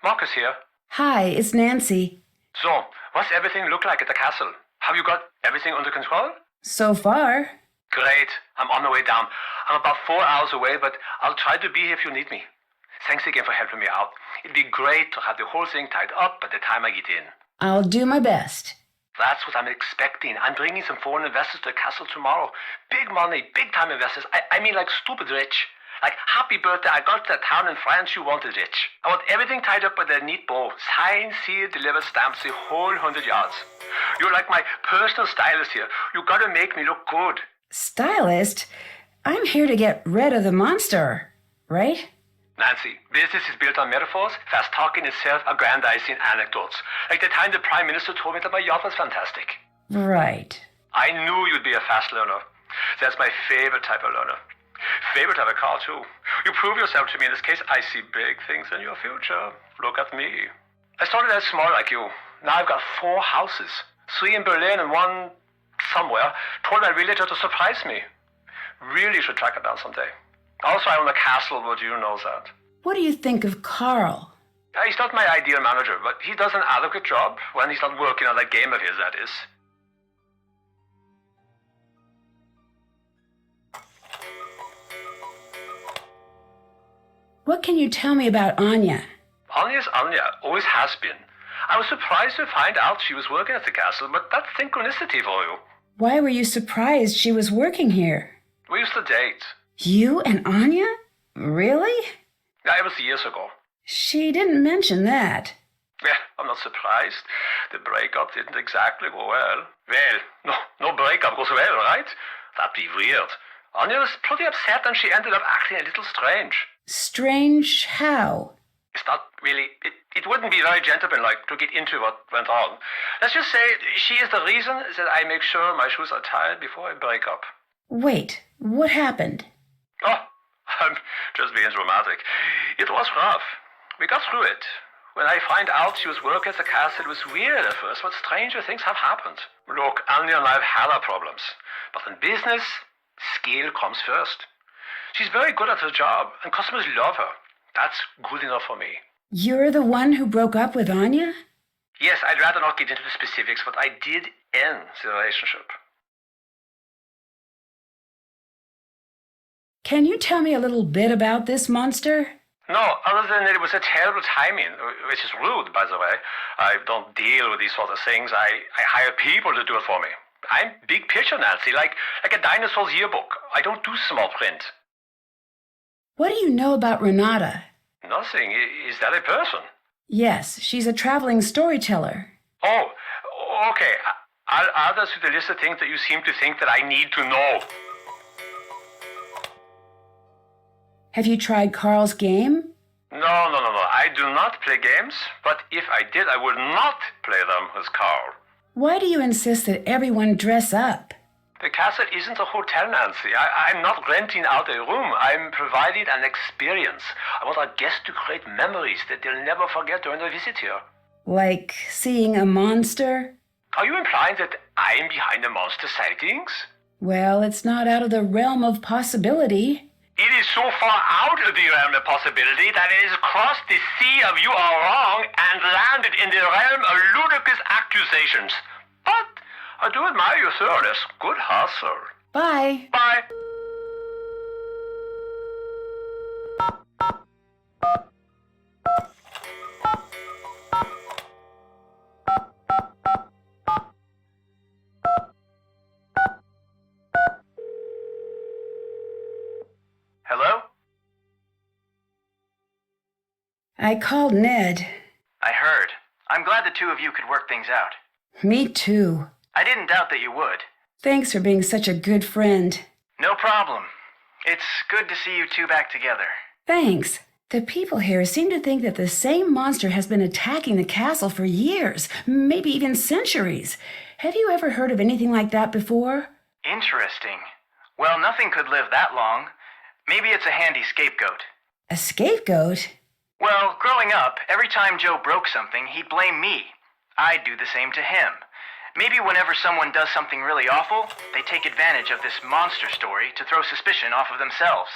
Marcus here. Hi, it's Nancy. So, what's everything look like at the castle? Have you got everything under control? So far. Great. I'm on the way down. I'm about 4 hours away, but I'll try to be here if you need me. Thanks again for helping me out. It'd be great to have the whole thing tied up by the time I get in. I'll do my best. That's what I'm expecting. I'm bringing some foreign investors to the castle tomorrow. Big money, big time investors. I mean like stupid rich. Like, happy birthday, I got to that town in France you wanted rich. I want everything tied up with a neat bow. Signed, sealed, delivered, stamps, the whole 100 yards. You're like my personal stylist here. You gotta make me look good. Stylist? I'm here to get rid of the monster, right? Nancy, business is built on metaphors, fast talking is self-aggrandizing anecdotes. Like the time the Prime Minister told me that my yacht was fantastic. Right. I knew you'd be a fast learner. That's my favorite type of learner. Favorite of a car, too. You prove yourself to me in this case. I see big things in your future. Look at me. I started out small like you. Now I've got 4 houses. 3 in Berlin and 1 somewhere. Told my realtor to surprise me. Really should track it down someday. Also, I own a castle, but you know that. What do you think of Carl? He's not my ideal manager, but he does an adequate job when he's not working on that game of his, that is. What can you tell me about Anya? Anya's Anya, always has been. I was surprised to find out she was working at the castle, but that's synchronicity for you. Why were you surprised she was working here? We used to date. You and Anya? Really? Yeah, it was years ago. She didn't mention that. Yeah, I'm not surprised. The breakup didn't exactly go well. Well, no breakup goes well, right? That'd be weird. Anya was pretty upset and she ended up acting a little strange. Strange how? It's not really... It wouldn't be very gentlemanlike to get into what went on. Let's just say she is the reason that I make sure my shoes are tied before I break up. Wait, what happened? Oh, I'm just being dramatic. It was rough. We got through it. When I find out she was working at the castle, it was weird at first, but stranger things have happened. Look, Anya and I have had our problems. But in business, skill comes first. She's very good at her job, and customers love her. That's good enough for me. You're the one who broke up with Anya? Yes, I'd rather not get into the specifics, but I did end the relationship. Can you tell me a little bit about this monster? No, other than it was a terrible timing, which is rude, by the way. I don't deal with these sort of things. I hire people to do it for me. I'm big picture, Nancy, like a dinosaur's yearbook. I don't do small print. What do you know about Renata? Nothing. Is that a person? Yes, she's a traveling storyteller. Oh, okay. I'll add that to the list of things that you seem to think that I need to know. Have you tried Carl's game? No. I do not play games, but if I did, I would not play them with Carl. Why do you insist that everyone dress up? The castle isn't a hotel, Nancy. I'm not renting out a room. I'm providing an experience. I want our guests to create memories that they'll never forget during their visit here. Like seeing a monster? Are you implying that I'm behind the monster sightings? Well, it's not out of the realm of possibility. It is so far out of the realm of possibility that it has crossed the sea of you are wrong and landed in the realm of ludicrous accusations. But I do admire your thoroughness. Good hustle. Bye. Bye. Hello? I called Ned. I heard. I'm glad the two of you could work things out. Me too. I didn't doubt that you would. Thanks for being such a good friend. No problem. It's good to see you two back together. Thanks. The people here seem to think that the same monster has been attacking the castle for years, maybe even centuries. Have you ever heard of anything like that before? Interesting. Well, nothing could live that long. Maybe it's a handy scapegoat. A scapegoat? Well, growing up, every time Joe broke something, he'd blame me. I'd do the same to him. Maybe whenever someone does something really awful, they take advantage of this monster story to throw suspicion off of themselves.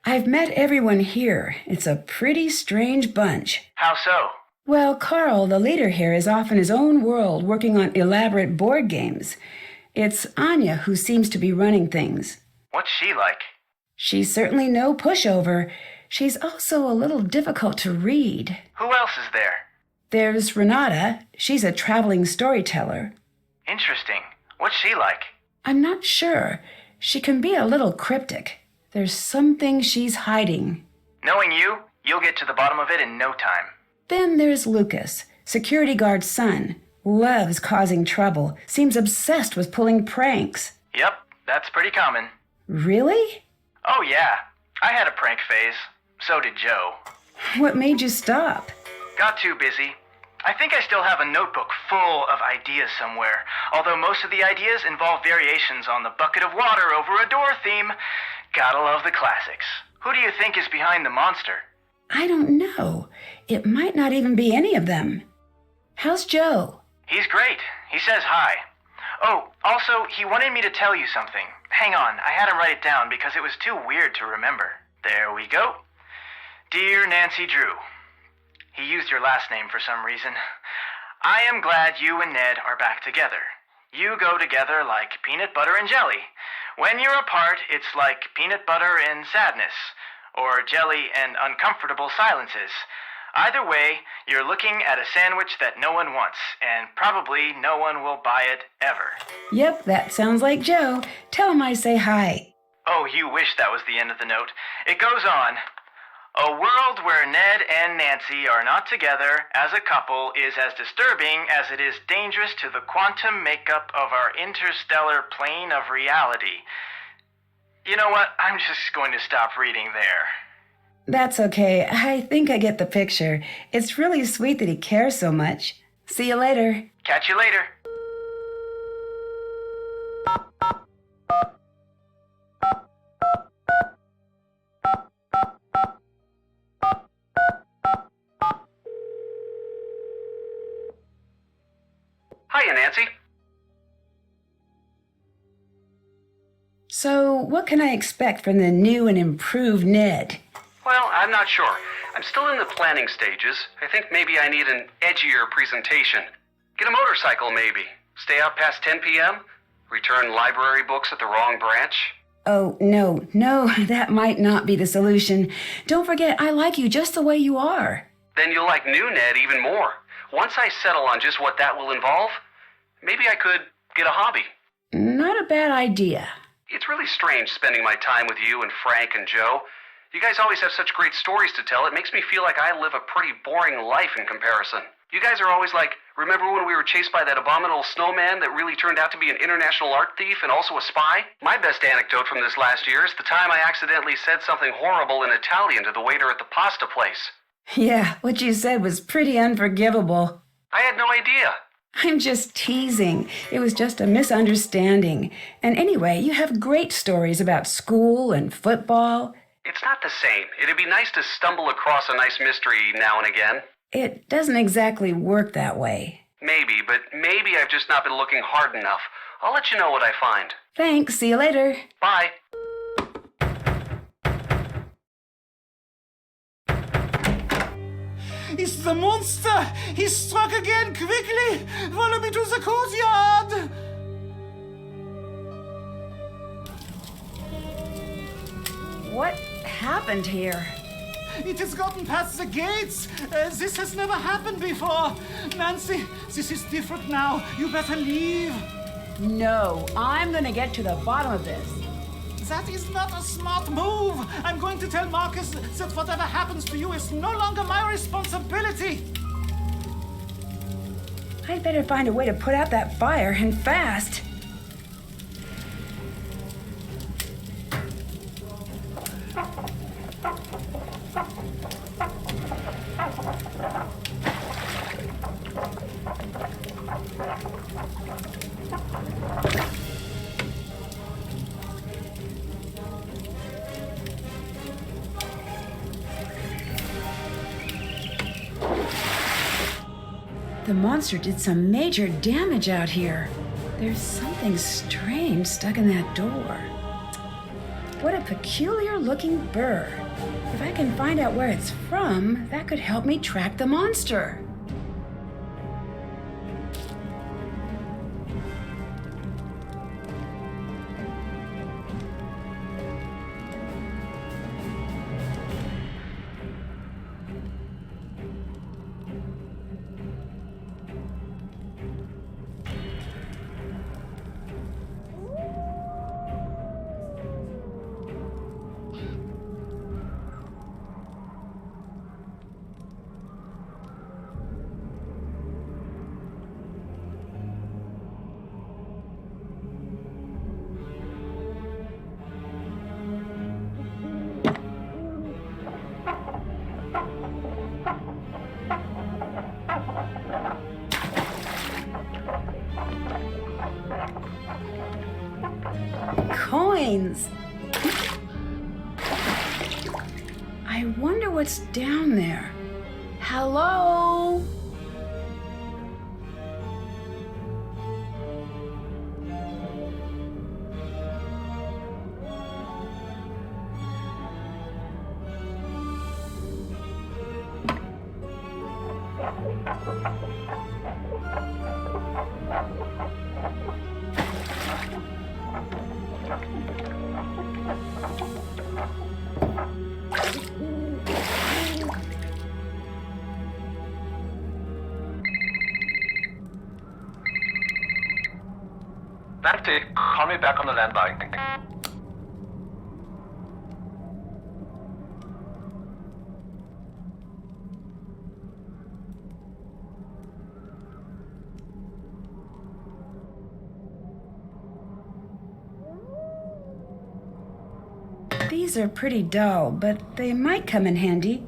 I've met everyone here. It's a pretty strange bunch. How so? Well, Carl, the leader here, is off in his own world working on elaborate board games. It's Anya who seems to be running things. What's she like? She's certainly no pushover. She's also a little difficult to read. Who else is there? There's Renata. She's a traveling storyteller. Interesting. What's she like? I'm not sure. She can be a little cryptic. There's something she's hiding. Knowing you, you'll get to the bottom of it in no time. Then there's Lucas, security guard's son. Loves causing trouble. Seems obsessed with pulling pranks. Yep, that's pretty common. Really? Oh yeah, I had a prank phase. So did Joe. What made you stop? Got too busy. I think I still have a notebook full of ideas somewhere, although most of the ideas involve variations on the bucket of water over a door theme. Gotta love the classics. Who do you think is behind the monster? I don't know. It might not even be any of them. How's Joe? He's great. He says hi. Oh, also, he wanted me to tell you something. Hang on, I had to write it down because it was too weird to remember. There we go. Dear Nancy Drew, He used your last name for some reason. I am glad you and Ned are back together. You go together like peanut butter and jelly. When you're apart, it's like peanut butter and sadness, or jelly and uncomfortable silences. Either way, you're looking at a sandwich that no one wants, and probably no one will buy it ever. Yep, that sounds like Joe. Tell him I say hi. Oh, you wish that was the end of the note. It goes on. A world where Ned and Nancy are not together as a couple is as disturbing as it is dangerous to the quantum makeup of our interstellar plane of reality. You know what? I'm just going to stop reading there. That's okay. I think I get the picture. It's really sweet that he cares so much. See you later. Catch you later. Hiya, Nancy. So, what can I expect from the new and improved Ned? Well, I'm not sure. I'm still in the planning stages. I think maybe I need an edgier presentation. Get a motorcycle, maybe. Stay out past 10 p.m.? Return library books at the wrong branch? Oh, no, that might not be the solution. Don't forget, I like you just the way you are. Then you'll like new Ned even more. Once I settle on just what that will involve, maybe I could get a hobby. Not a bad idea. It's really strange spending my time with you and Frank and Joe. You guys always have such great stories to tell. It makes me feel like I live a pretty boring life in comparison. You guys are always like, remember when we were chased by that abominable snowman that really turned out to be an international art thief and also a spy? My best anecdote from this last year is the time I accidentally said something horrible in Italian to the waiter at the pasta place. Yeah, what you said was pretty unforgivable. I had no idea. I'm just teasing. It was just a misunderstanding. And anyway, you have great stories about school and football. It's not the same. It'd be nice to stumble across a nice mystery now and again. It doesn't exactly work that way. Maybe, but maybe I've just not been looking hard enough. I'll let you know what I find. Thanks. See you later. Bye. It's the monster! He struck again! Quickly! Follow me to the courtyard! What happened here? It has gotten past the gates! This has never happened before! Nancy, this is different now. You better leave. No, I'm gonna get to the bottom of this. That is not a smart move! I'm going to tell Marcus that whatever happens to you is no longer my responsibility! I'd better find a way to put out that fire, and fast. The monster did some major damage out here. There's something strange stuck in that door. What a peculiar looking burr. If I can find out where it's from, that could help me track the monster. Coins! I wonder what's down there. Hello? That's it. Call me back on the landline. These are pretty dull, but they might come in handy.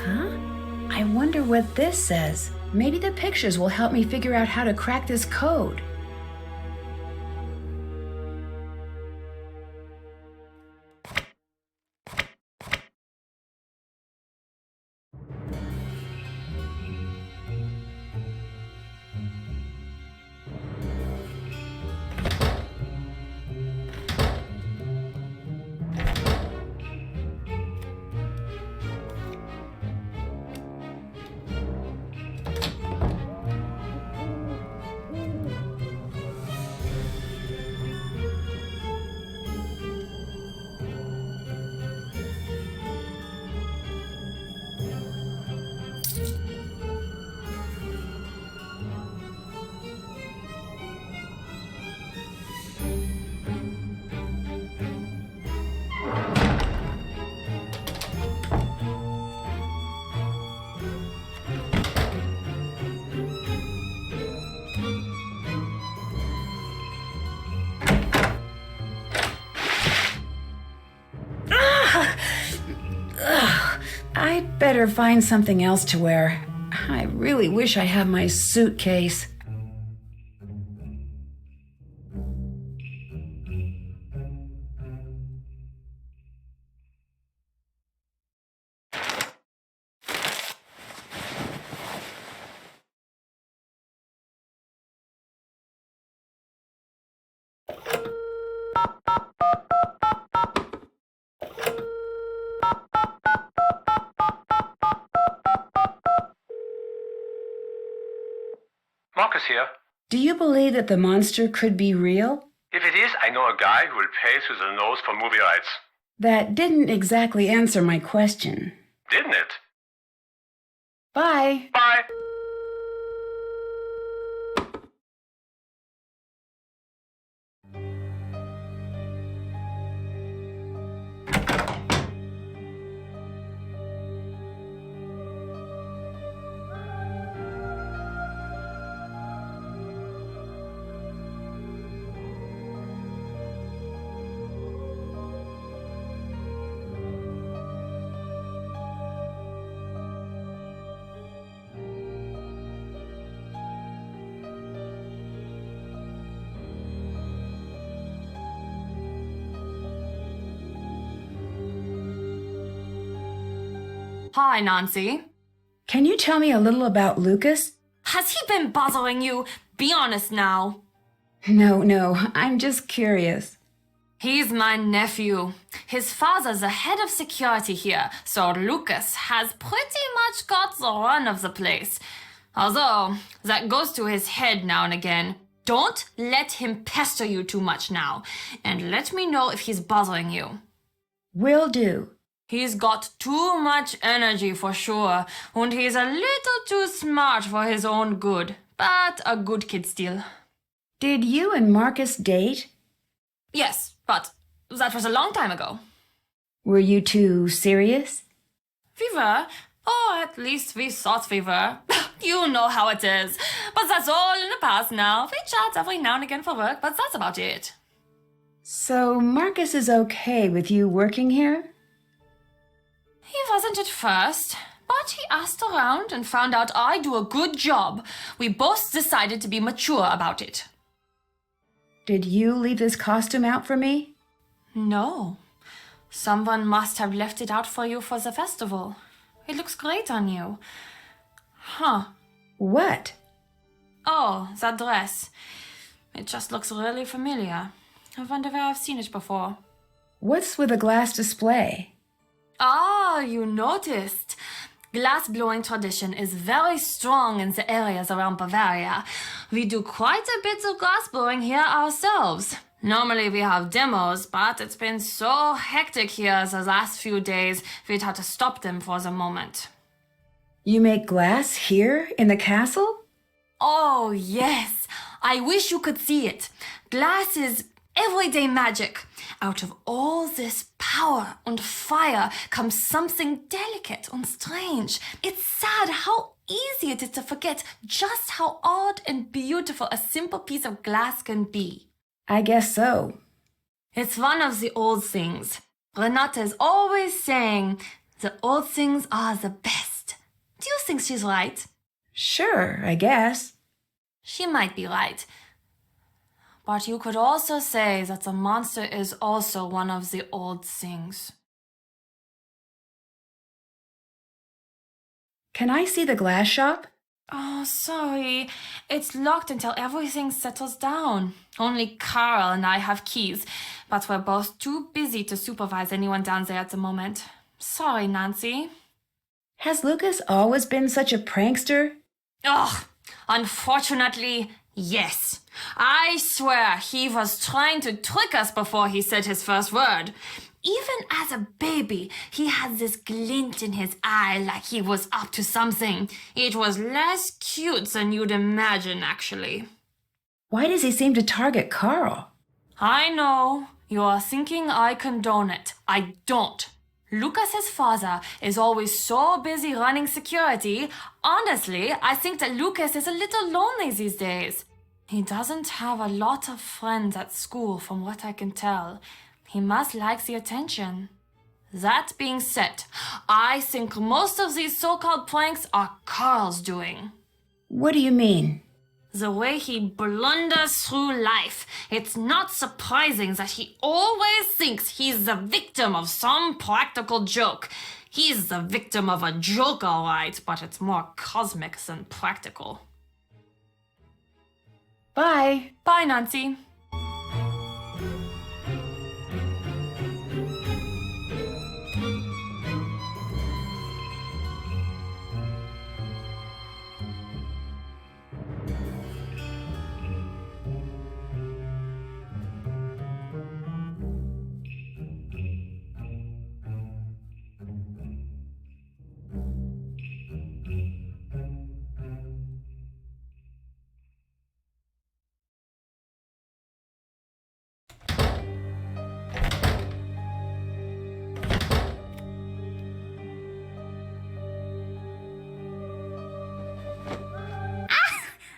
Huh? I wonder what this says. Maybe the pictures will help me figure out how to crack this code. I'd better find something else to wear. I really wish I had my suitcase. Marcus here. Do you believe that the monster could be real? If it is, I know a guy who will pay through the nose for movie rights. That didn't exactly answer my question. Didn't it? Bye. Bye. Hi, Nancy. Can you tell me a little about Lucas? Has he been bothering you? Be honest now. No, I'm just curious. He's my nephew. His father's the head of security here, so Lucas has pretty much got the run of the place. Although, that goes to his head now and again. Don't let him pester you too much now, and let me know if he's bothering you. Will do. He's got too much energy for sure, and he's a little too smart for his own good, but a good kid still. Did you and Marcus date? Yes, but that was a long time ago. Were you two serious? We were, or at least we thought we were. You know how it is. But that's all in the past now. We chat every now and again for work, but that's about it. So Marcus is okay with you working here? He wasn't at first, but he asked around and found out I do a good job. We both decided to be mature about it. Did you leave this costume out for me? No. Someone must have left it out for you for the festival. It looks great on you. Huh. What? Oh, that dress. It just looks really familiar. I wonder where I've seen it before. What's with a glass display? Ah, you noticed. Glass-blowing tradition is very strong in the areas around Bavaria. We do quite a bit of glass-blowing here ourselves. Normally we have demos, but it's been so hectic here the last few days, we'd had to stop them for the moment. You make glass here in the castle? Oh, yes. I wish you could see it. Glass is everyday magic. Out of all this power and fire comes something delicate and strange. It's sad how easy it is to forget just how odd and beautiful a simple piece of glass can be. I guess so. It's one of the old things. Renata is always saying, the old things are the best. Do you think she's right? Sure, I guess. She might be right. But you could also say that the monster is also one of the old things. Can I see the glass shop? Oh, sorry. It's locked until everything settles down. Only Carl and I have keys, but we're both too busy to supervise anyone down there at the moment. Sorry, Nancy. Has Lucas always been such a prankster? Ugh, unfortunately, yes. I swear he was trying to trick us before he said his first word. Even as a baby, he had this glint in his eye like he was up to something. It was less cute than you'd imagine, actually. Why does he seem to target Carl? I know. You are thinking I condone it. I don't. Lucas's father is always so busy running security. Honestly, I think that Lucas is a little lonely these days. He doesn't have a lot of friends at school, from what I can tell. He must like the attention. That being said, I think most of these so-called pranks are Carl's doing. What do you mean? The way he blunders through life, it's not surprising that he always thinks he's the victim of some practical joke. He's the victim of a joke, all right, but it's more cosmic than practical. Bye. Bye, Nancy.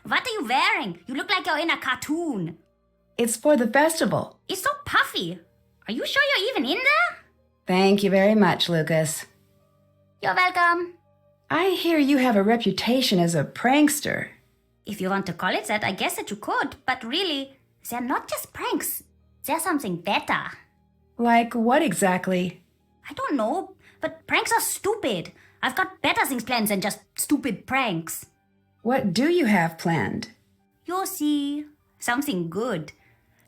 What are you wearing? You look like you're in a cartoon. It's for the festival. It's so puffy. Are you sure you're even in there? Thank you very much, Lucas. You're welcome. I hear you have a reputation as a prankster. If you want to call it that, I guess that you could. But really, they're not just pranks. They're something better. Like what exactly? I don't know, but pranks are stupid. I've got better things planned than just stupid pranks. What do you have planned? You'll see. Something good.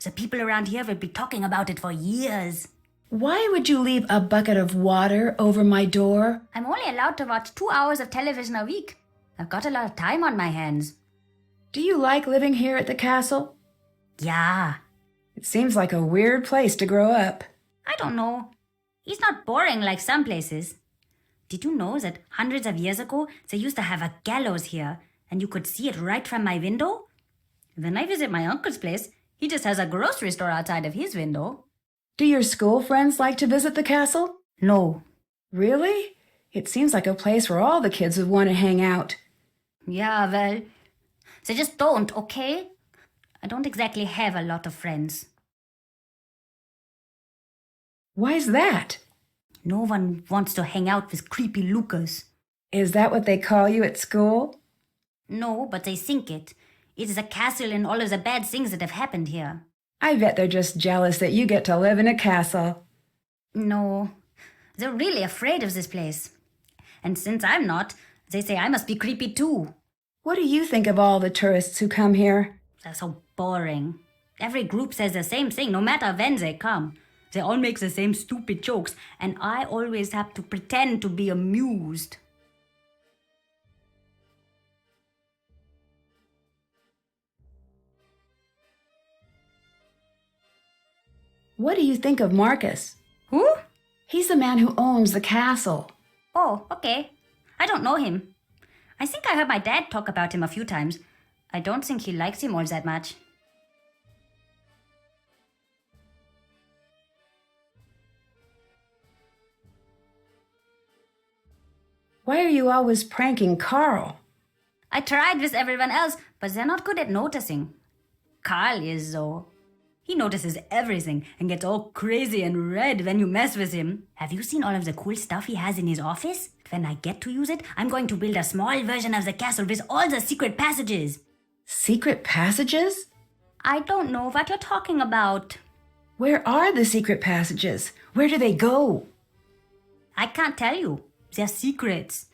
The people around here will be talking about it for years. Why would you leave a bucket of water over my door? I'm only allowed to watch 2 hours of television a week. I've got a lot of time on my hands. Do you like living here at the castle? Yeah. It seems like a weird place to grow up. I don't know. It's not boring like some places. Did you know that hundreds of years ago they used to have a gallows here and you could see it right from my window? When I visit my uncle's place, he just has a grocery store outside of his window. Do your school friends like to visit the castle? No. Really? It seems like a place where all the kids would want to hang out. Yeah, well, they just don't, okay? I don't exactly have a lot of friends. Why's that? No one wants to hang out with creepy Lucas. Is that what they call you at school? No, but they think it. It is a castle and all of the bad things that have happened here. I bet they're just jealous that you get to live in a castle. No, they're really afraid of this place. And since I'm not, they say I must be creepy too. What do you think of all the tourists who come here? They're so boring. Every group says the same thing, no matter when they come. They all make the same stupid jokes, and I always have to pretend to be amused. What do you think of Marcus? Who? He's the man who owns the castle. Oh, okay. I don't know him. I think I heard my dad talk about him a few times. I don't think he likes him all that much. Why are you always pranking Carl? I tried with everyone else, but they're not good at noticing. Carl is, though. He notices everything and gets all crazy and red when you mess with him. Have you seen all of the cool stuff he has in his office? When I get to use it, I'm going to build a small version of the castle with all the secret passages. Secret passages? I don't know what you're talking about. Where are the secret passages? Where do they go? I can't tell you. They're secrets.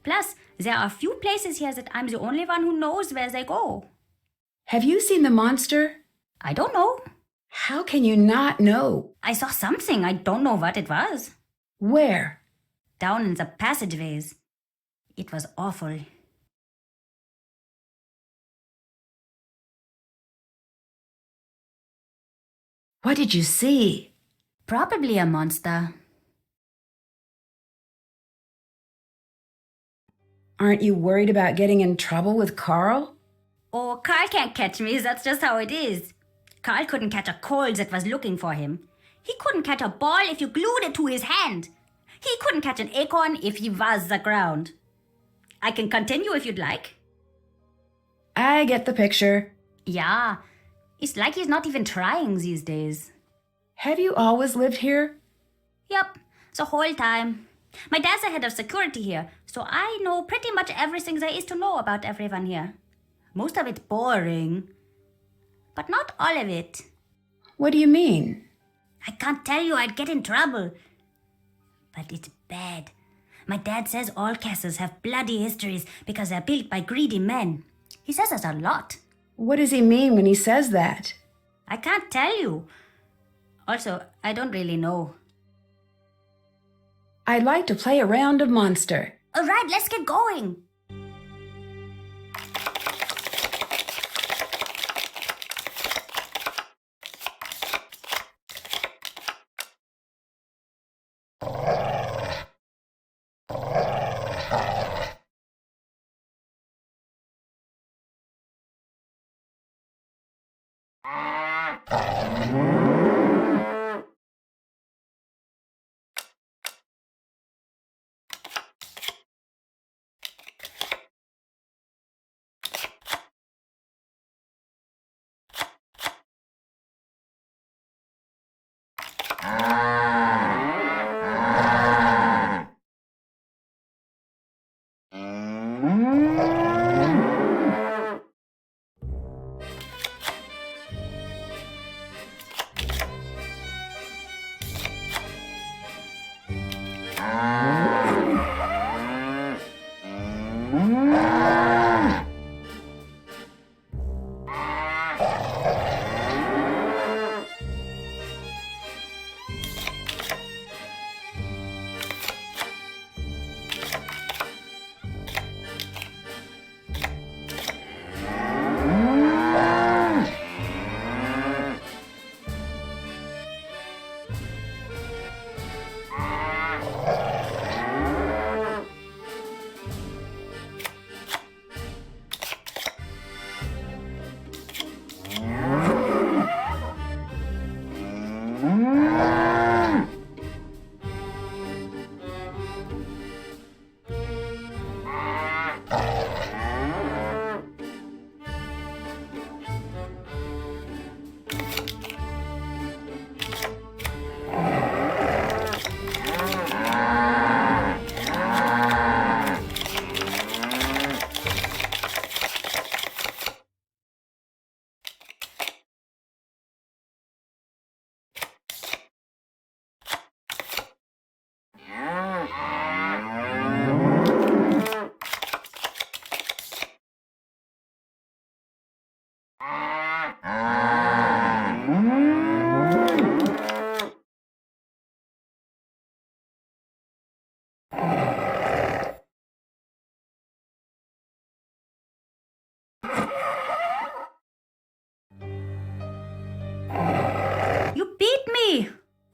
Plus, there are a few places here that I'm the only one who knows where they go. Have you seen the monster? I don't know. How can you not know? I saw something. I don't know what it was. Where? Down in the passageways. It was awful. What did you see? Probably a monster. Aren't you worried about getting in trouble with Carl? Oh, Carl can't catch me. That's just how it is. Carl couldn't catch a cold that was looking for him. He couldn't catch a ball if you glued it to his hand. He couldn't catch an acorn if he was the ground. I can continue if you'd like. I get the picture. Yeah, it's like he's not even trying these days. Have you always lived here? Yep, the whole time. My dad's the head of security here, so I know pretty much everything there is to know about everyone here. Most of it's boring, but not all of it. What do you mean? I can't tell you, I'd get in trouble. But it's bad. My dad says all castles have bloody histories because they're built by greedy men. He says us a lot. What does he mean when he says that? I can't tell you. Also, I don't really know. I'd like to play a round of Monster. All right, let's get going.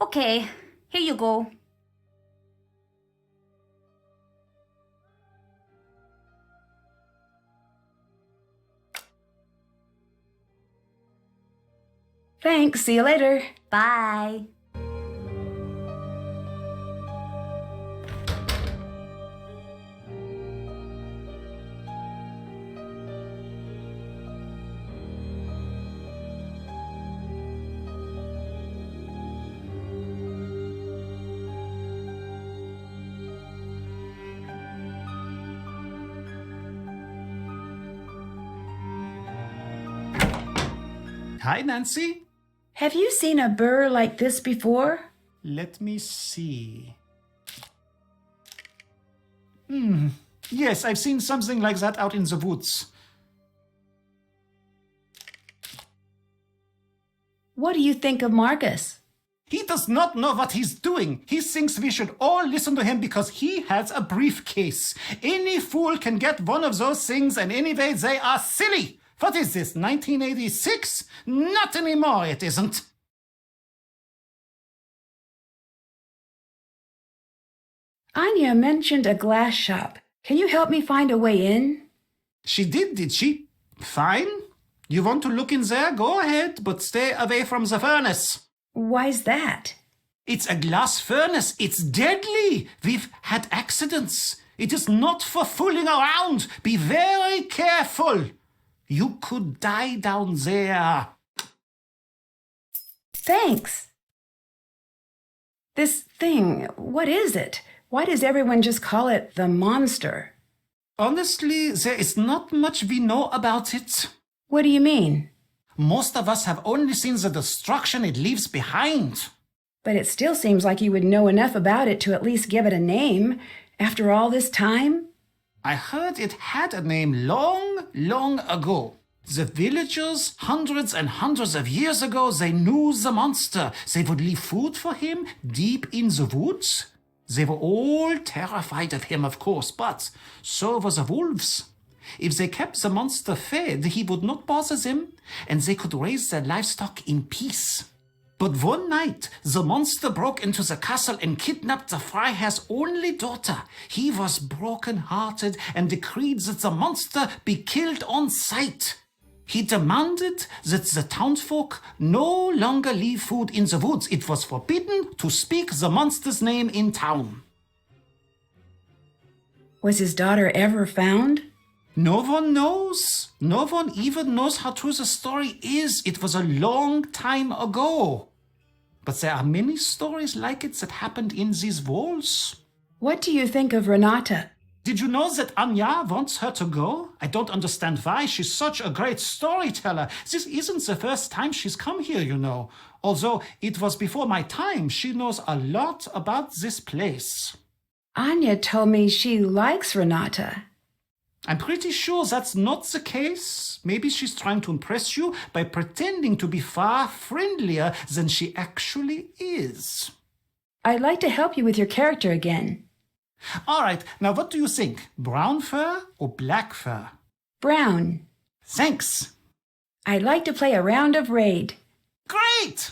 Okay, here you go. Thanks. See you later. Bye. Hi, Nancy. Have you seen a burr like this before? Let me see. Yes, I've seen something like that out in the woods. What do you think of Marcus? He does not know what he's doing. He thinks we should all listen to him because he has a briefcase. Any fool can get one of those things, and anyway, they are silly. What is this, 1986? Not anymore, it isn't. Anya mentioned a glass shop. Can you help me find a way in? She did she? Fine. You want to look in there? Go ahead, but stay away from the furnace. Why's that? It's a glass furnace. It's deadly. We've had accidents. It is not for fooling around. Be very careful. You could die down there. Thanks. This thing, what is it? Why does everyone just call it the monster? Honestly, there is not much we know about it. What do you mean? Most of us have only seen the destruction it leaves behind. But it still seems like you would know enough about it to at least give it a name. After all this time? I heard it had a name long, long ago. The villagers, hundreds and hundreds of years ago, they knew the monster. They would leave food for him deep in the woods. They were all terrified of him, of course, but so were the wolves. If they kept the monster fed, he would not bother them, and they could raise their livestock in peace. But one night, the monster broke into the castle and kidnapped the Freiherr's only daughter. He was broken-hearted and decreed that the monster be killed on sight. He demanded that the townsfolk no longer leave food in the woods. It was forbidden to speak the monster's name in town. Was his daughter ever found? No one knows. No one even knows how true the story is. It was a long time ago. But there are many stories like it that happened in these walls. What do you think of Renata? Did you know that Anya wants her to go? I don't understand why. She's such a great storyteller. This isn't the first time she's come here, you know. Although it was before my time, she knows a lot about this place. Anya told me she likes Renata. I'm pretty sure that's not the case. Maybe she's trying to impress you by pretending to be far friendlier than she actually is. I'd like to help you with your character again. All right, now what do you think? Brown fur or black fur? Brown. Thanks. I'd like to play a round of Raid. Great!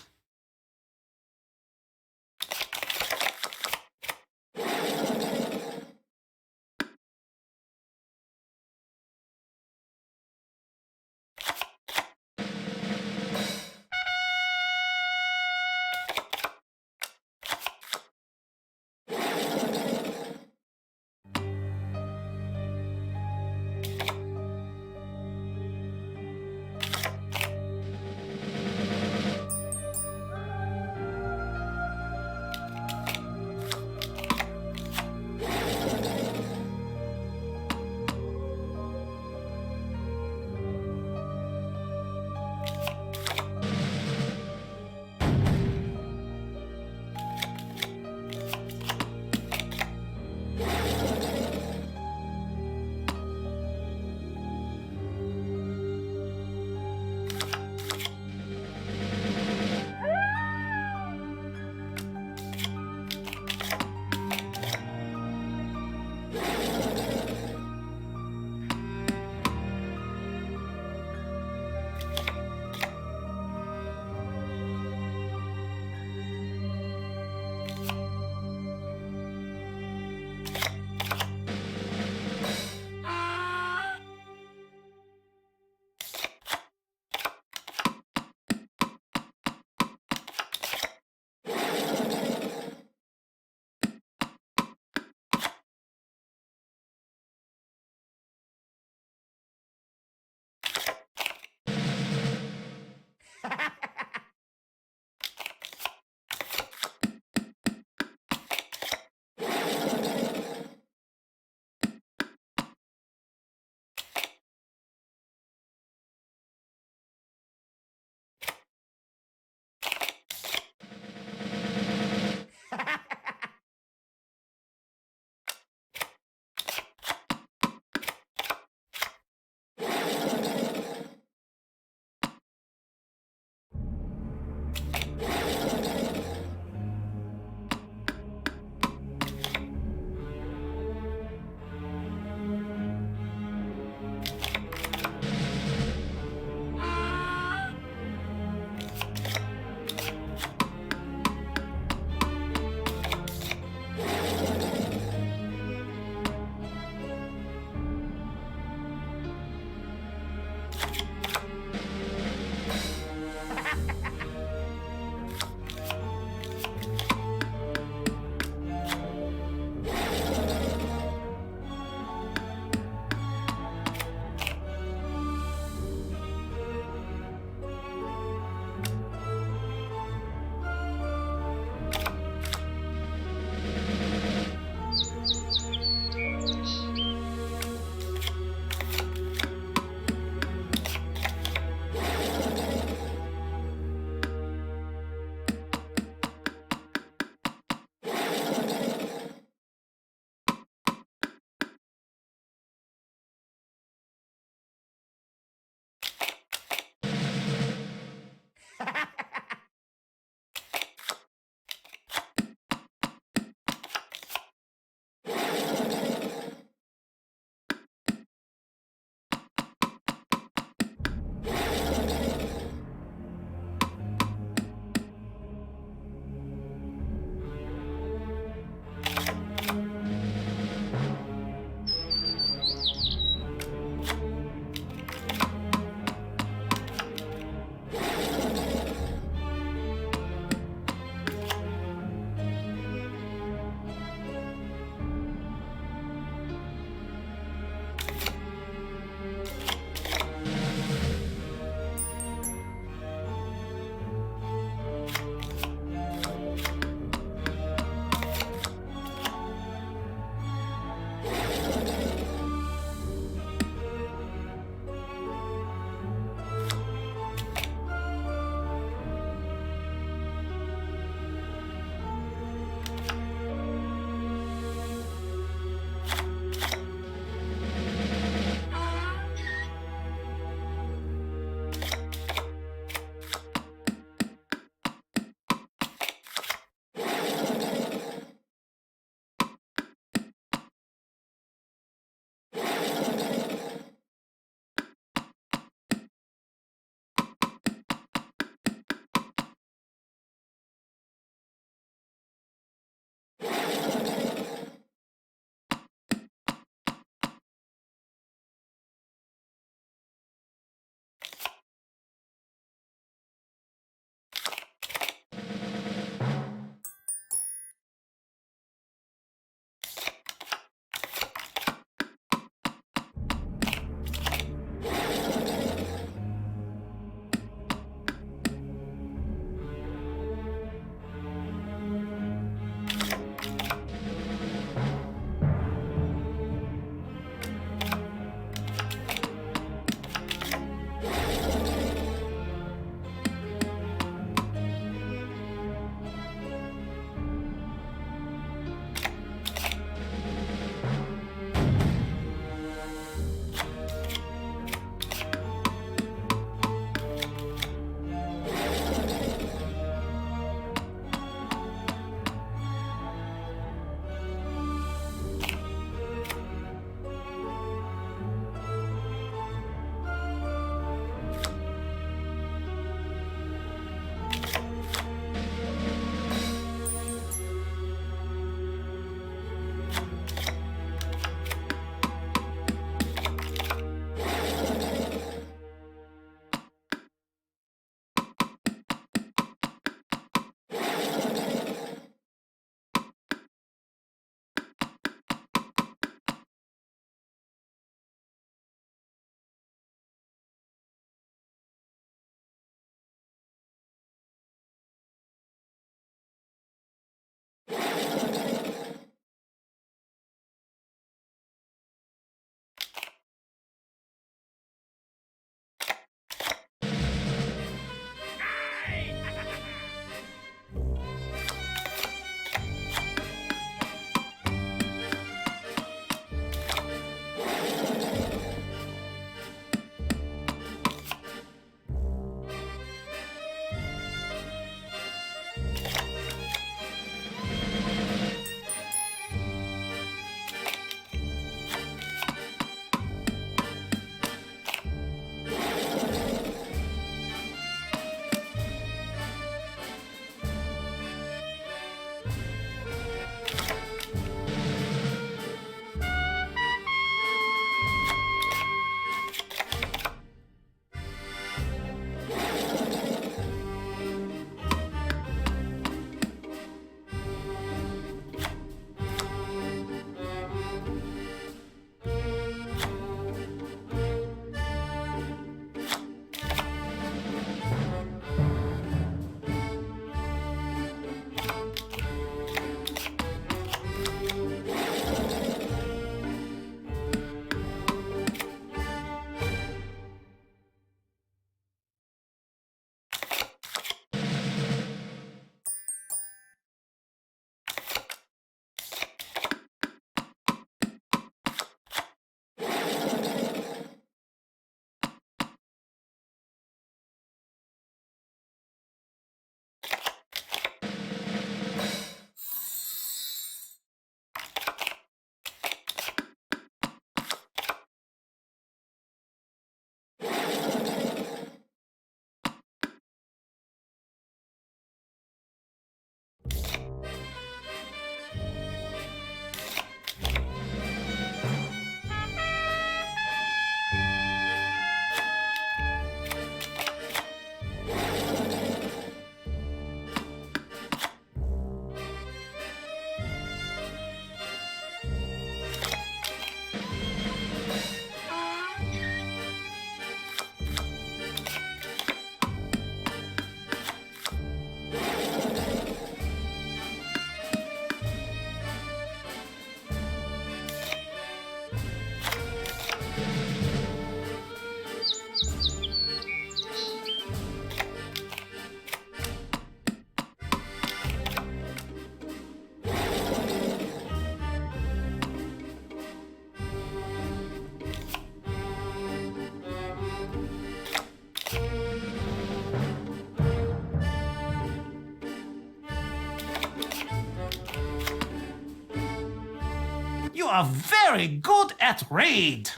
are very good at read.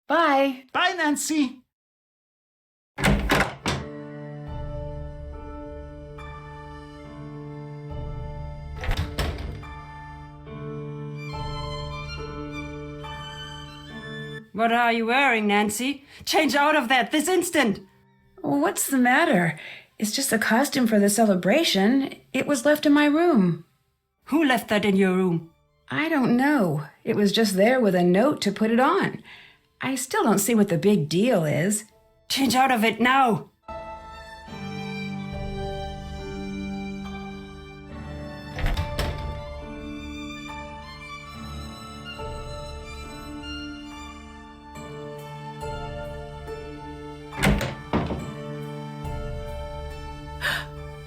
Bye. Bye, Nancy. What are you wearing, Nancy? Change out of that this instant! What's the matter? It's just a costume for the celebration. It was left in my room. Who left that in your room? I don't know. It was just there with a note to put it on. I still don't see what the big deal is. Change out of it now!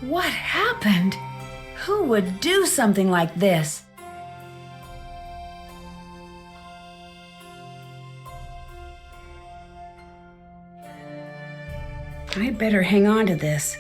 What happened? Who would do something like this? I better hang on to this.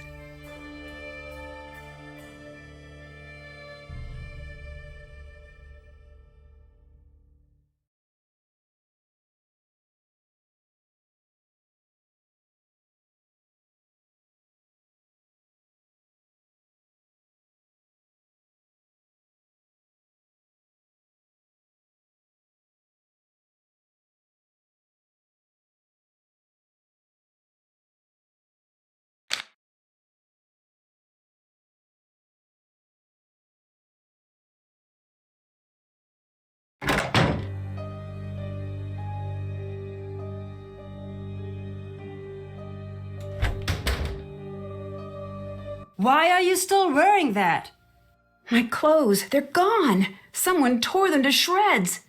Why are you still wearing that? My clothes, they're gone. Someone tore them to shreds.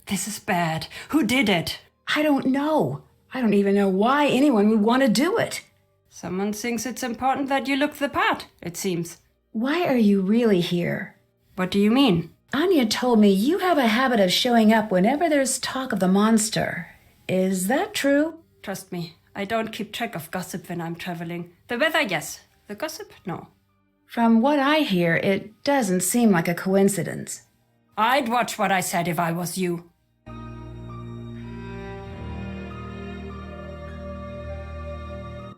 This is bad. Who did it? I don't know. I don't even know why anyone would want to do it. Someone thinks it's important that you look the part, it seems. Why are you really here? What do you mean? Anya told me you have a habit of showing up whenever there's talk of the monster. Is that true? Trust me, I don't keep track of gossip when I'm traveling. The weather, yes. The gossip, no. From what I hear, it doesn't seem like a coincidence. I'd watch what I said if I was you.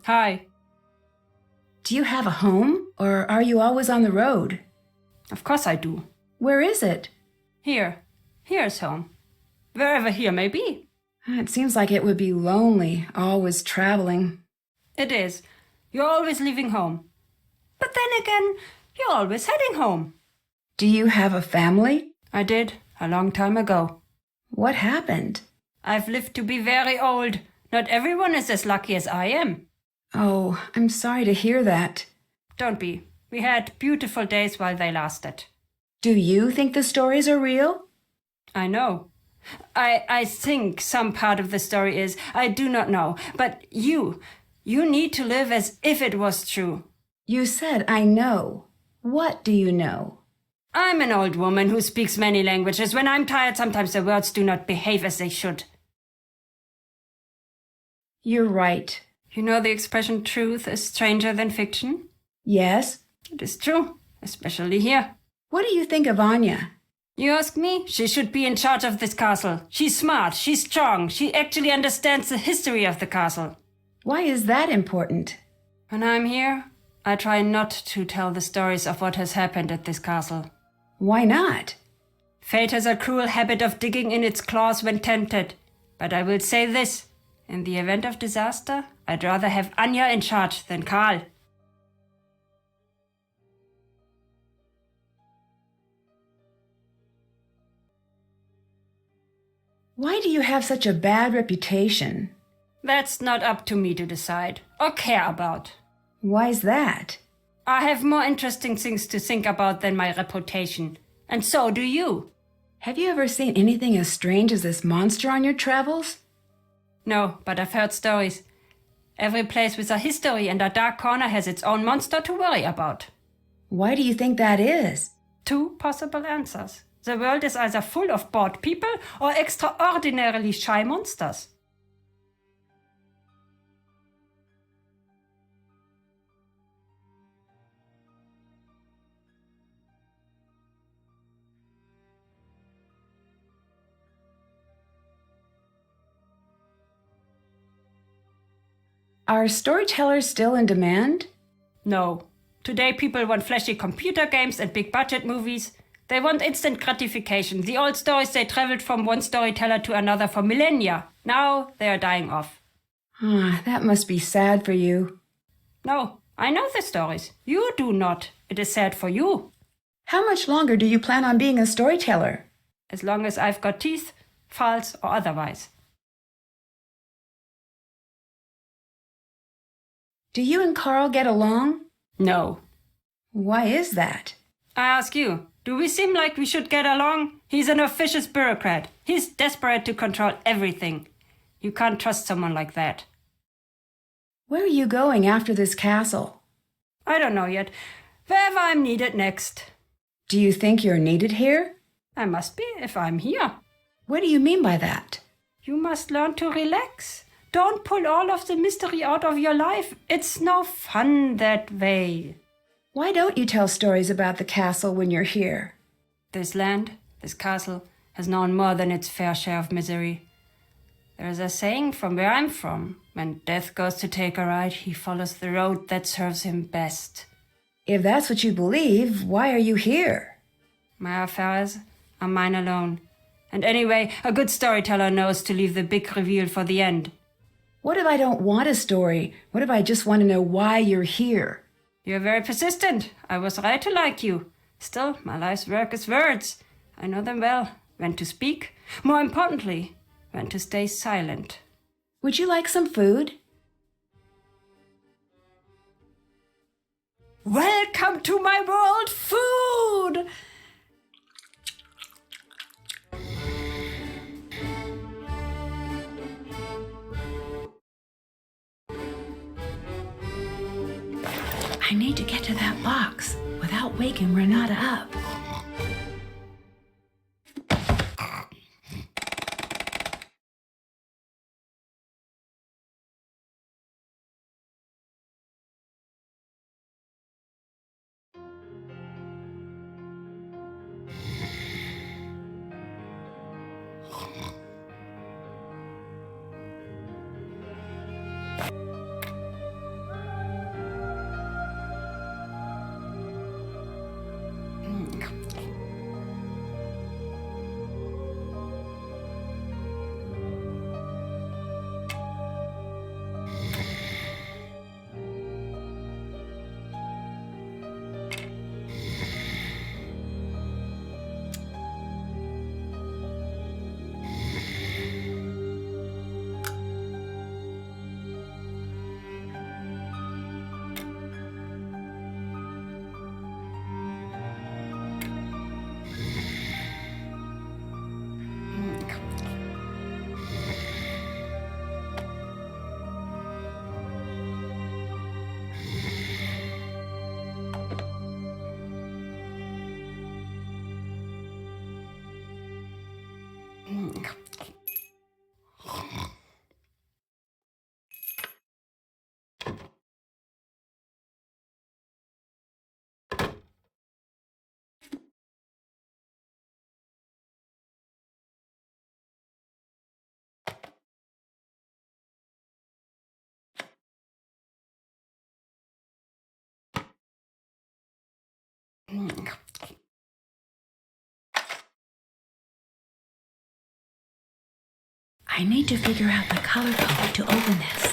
Hi. Do you have a home, or are you always on the road? Of course I do. Where is it? Here. Here's home. Wherever here may be. It seems like it would be lonely, always traveling. It is. You're always leaving home. But then again, you're always heading home. Do you have a family? I did, a long time ago. What happened? I've lived to be very old. Not everyone is as lucky as I am. Oh, I'm sorry to hear that. Don't be. We had beautiful days while they lasted. Do you think the stories are real? I know. I think some part of the story is. I do not know. But you need to live as if it was true. You said I know. What do you know? I'm an old woman who speaks many languages. When I'm tired, sometimes the words do not behave as they should. You're right. You know the expression truth is stranger than fiction? Yes? It is true, especially here. What do you think of Anya? You ask me? She should be in charge of this castle. She's smart, she's strong, she actually understands the history of the castle. Why is that important? When I'm here, I try not to tell the stories of what has happened at this castle. Why not? Fate has a cruel habit of digging in its claws when tempted. But I will say this. In the event of disaster, I'd rather have Anya in charge than Karl. Why do you have such a bad reputation? That's not up to me to decide or care about. Why's that? I have more interesting things to think about than my reputation. And so do you. Have you ever seen anything as strange as this monster on your travels? No, but I've heard stories. Every place with a history and a dark corner has its own monster to worry about. Why do you think that is? 2 possible answers. The world is either full of bored people or extraordinarily shy monsters. Are storytellers still in demand? No. Today people want flashy computer games and big budget movies. They want instant gratification. The old stories, they traveled from one storyteller to another for millennia. Now they are dying off. That must be sad for you. No, I know the stories. You do not. It is sad for you. How much longer do you plan on being a storyteller? As long as I've got teeth, files or otherwise. Do you and Carl get along? No. Why is that? I ask you, do we seem like we should get along? He's an officious bureaucrat. He's desperate to control everything. You can't trust someone like that. Where are you going after this castle? I don't know yet. Wherever I'm needed next. Do you think you're needed here? I must be if I'm here. What do you mean by that? You must learn to relax. Don't pull all of the mystery out of your life. It's no fun that way. Why don't you tell stories about the castle when you're here? This land, this castle, has known more than its fair share of misery. There is a saying from where I'm from. When death goes to take a ride, he follows the road that serves him best. If that's what you believe, why are you here? My affairs are mine alone. And anyway, a good storyteller knows to leave the big reveal for the end. What if I don't want a story? What if I just want to know why you're here? You're very persistent. I was right to like you. Still, my life's work is words. I know them well. When to speak. More importantly, when to stay silent. Would you like some food? Welcome to my world, food! I need to get to that box without waking Renata up. I need to figure out the color code to open this.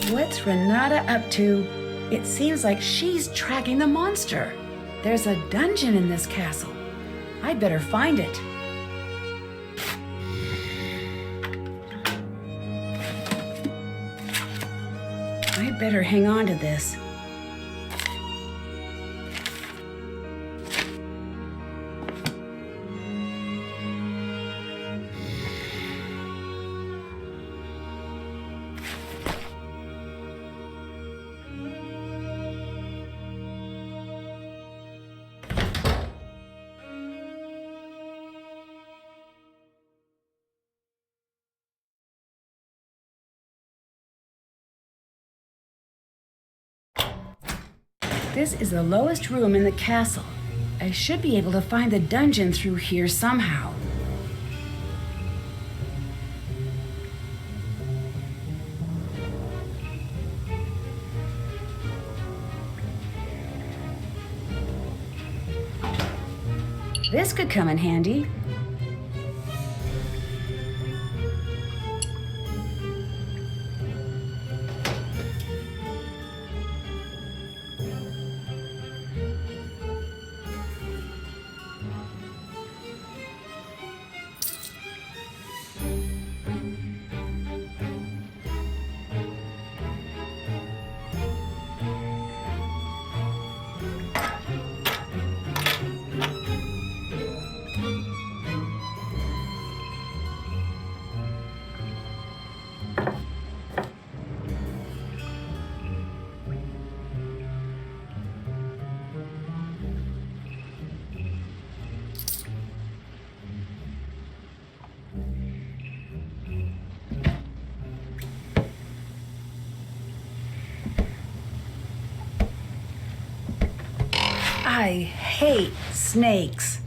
What's Renata up to? It seems like she's tracking the monster. There's a dungeon in this castle. I'd better find it. I'd better hang on to this. This is the lowest room in the castle. I should be able to find the dungeon through here somehow. This could come in handy. I hate snakes.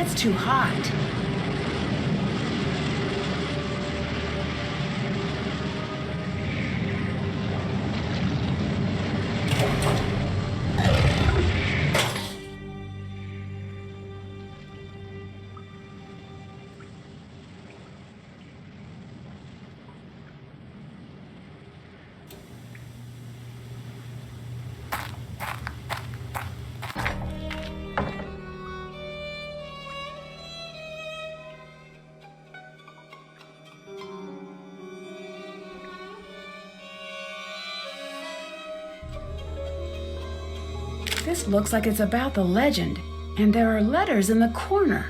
That's too hot. This looks like it's about the legend, and there are letters in the corner.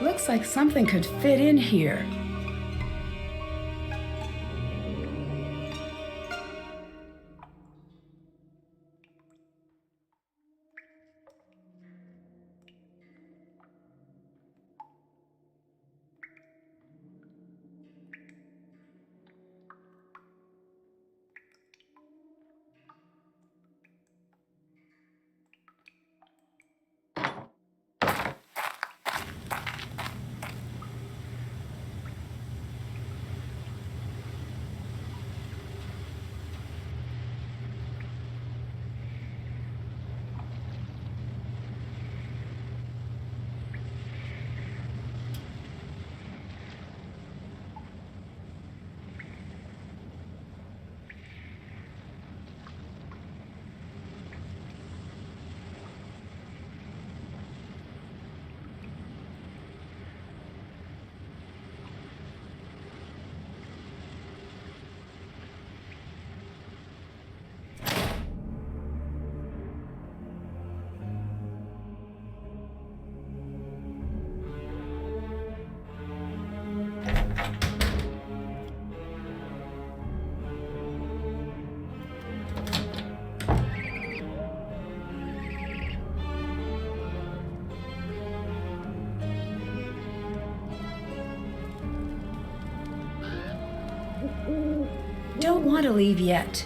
Looks like something could fit in here. Don't want to leave yet.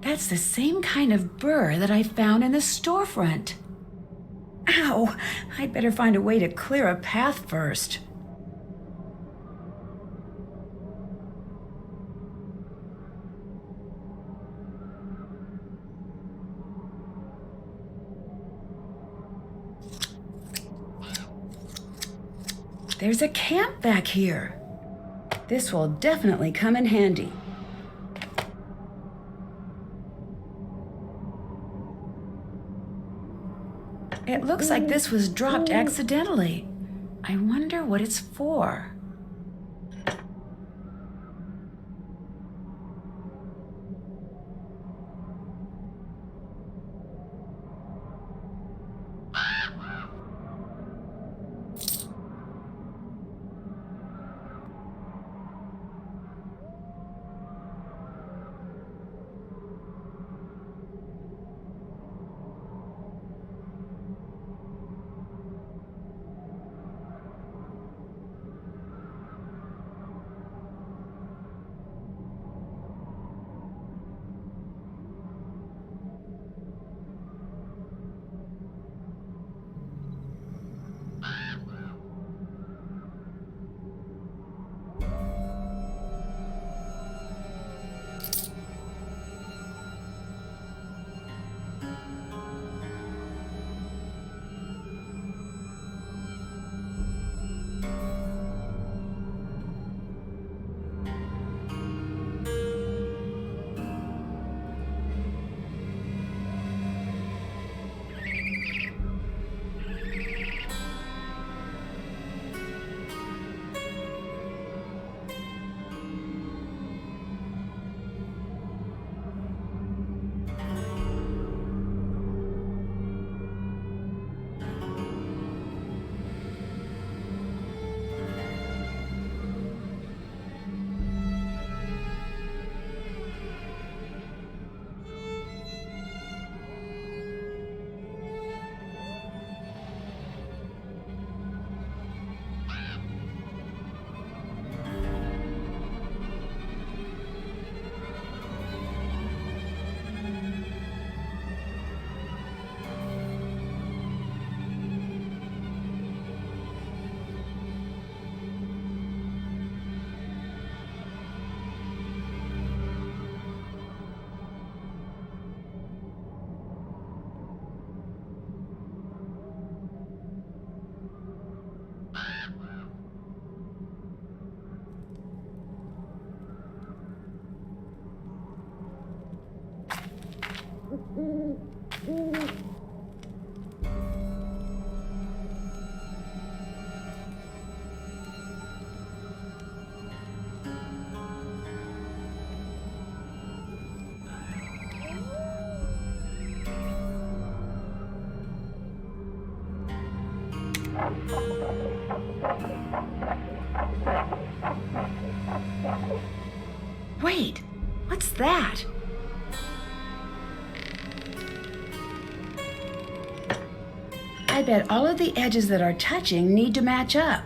That's the same kind of burr that I found in the storefront. Ow! I'd better find a way to clear a path first. There's a camp back here. This will definitely come in handy. It looks like this was dropped accidentally. I wonder what it's for. Wait, what's that? I bet all of the edges that are touching need to match up.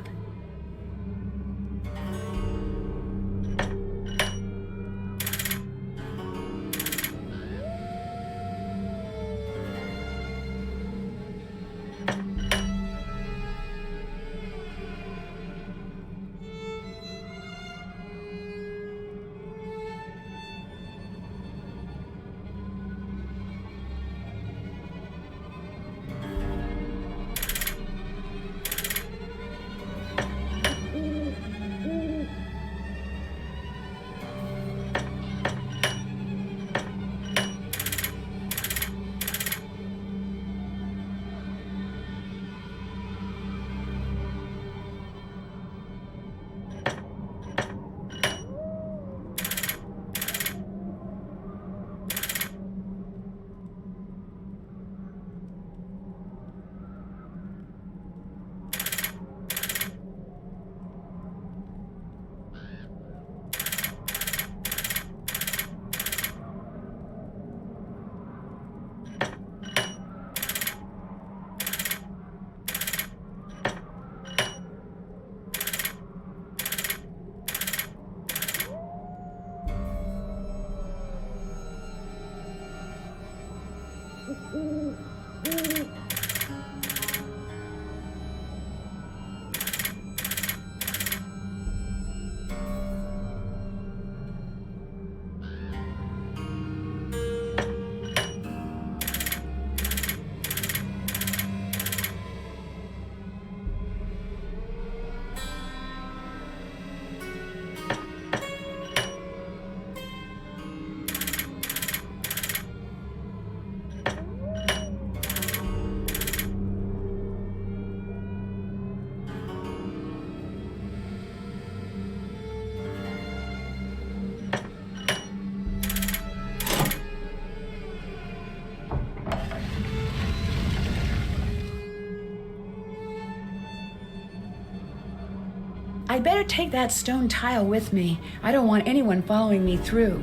I'd better take that stone tile with me. I don't want anyone following me through.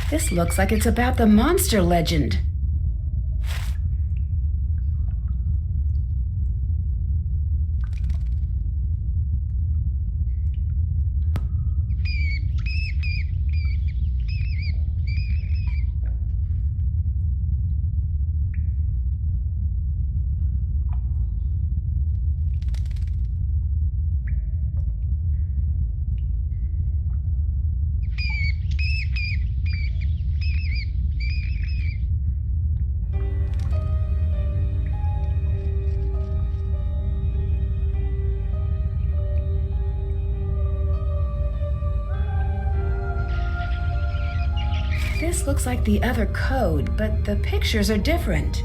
This looks like it's about the monster legend. This looks like the other code, but the pictures are different.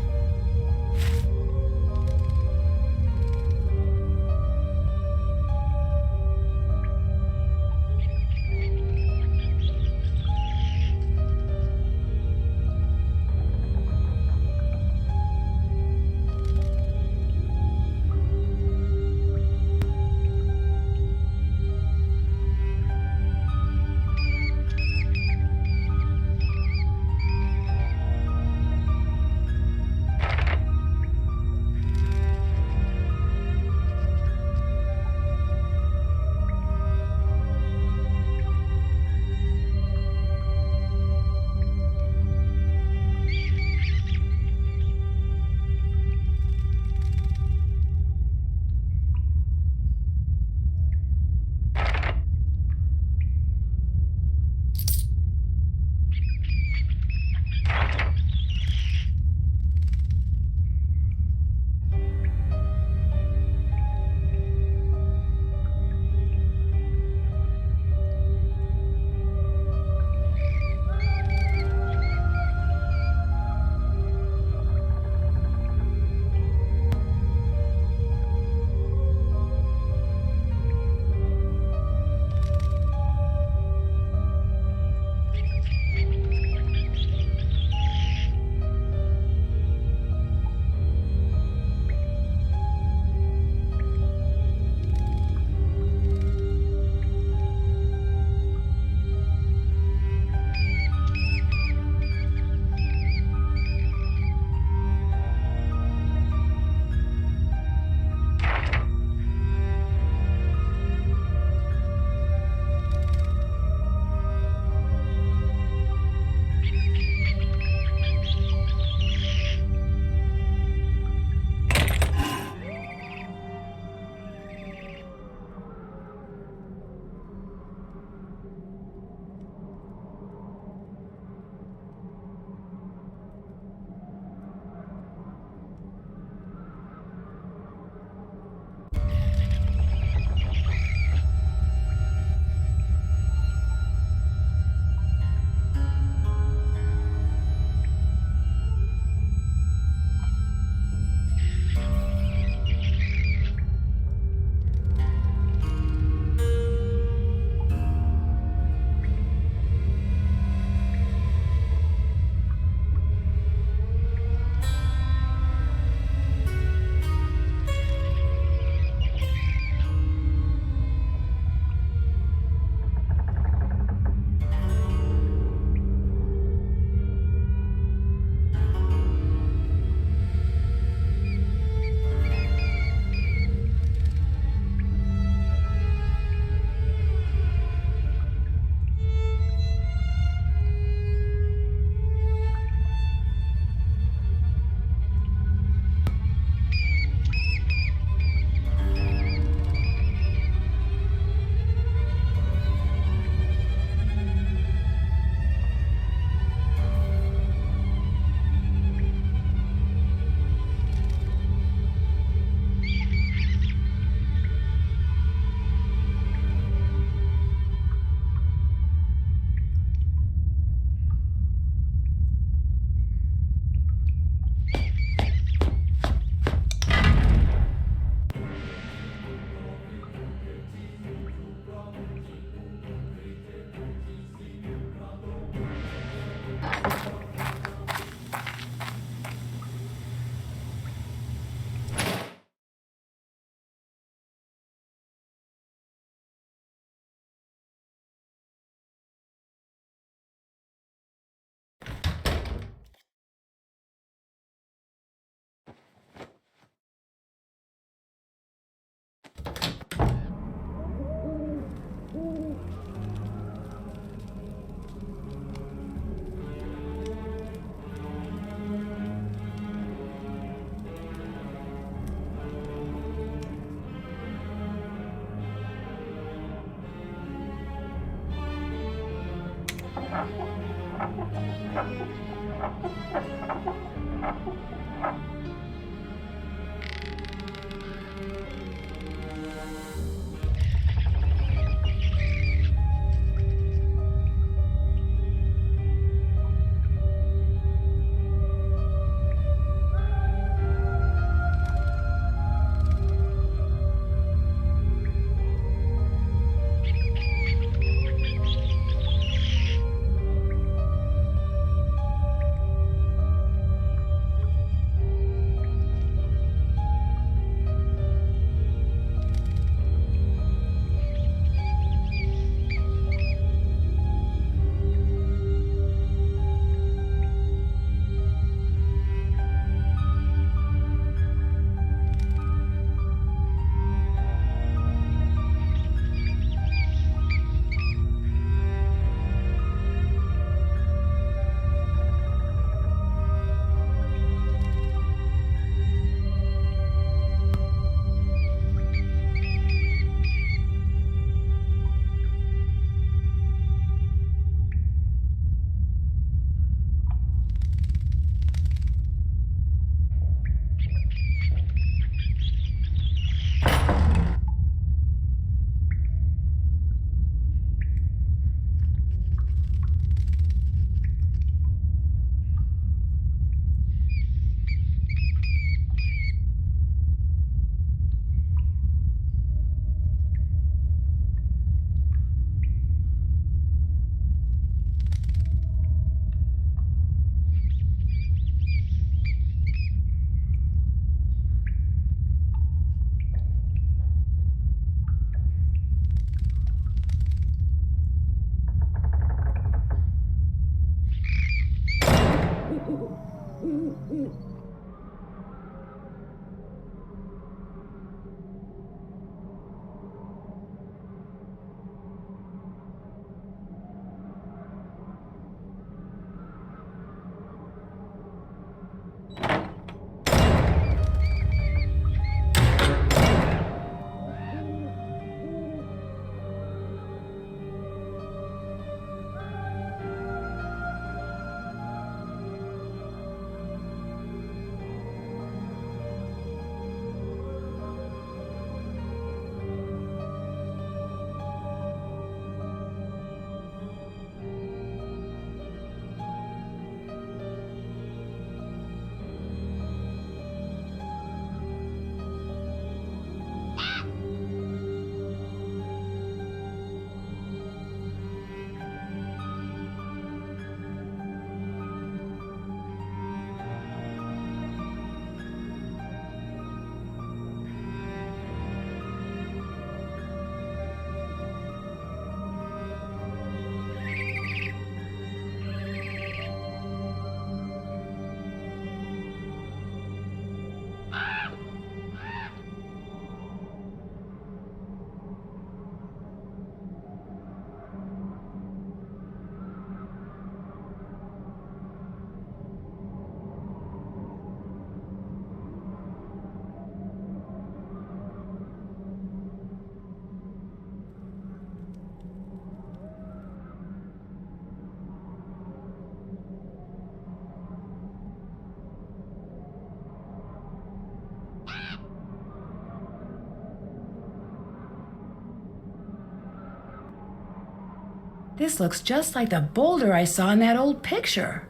This looks just like the boulder I saw in that old picture.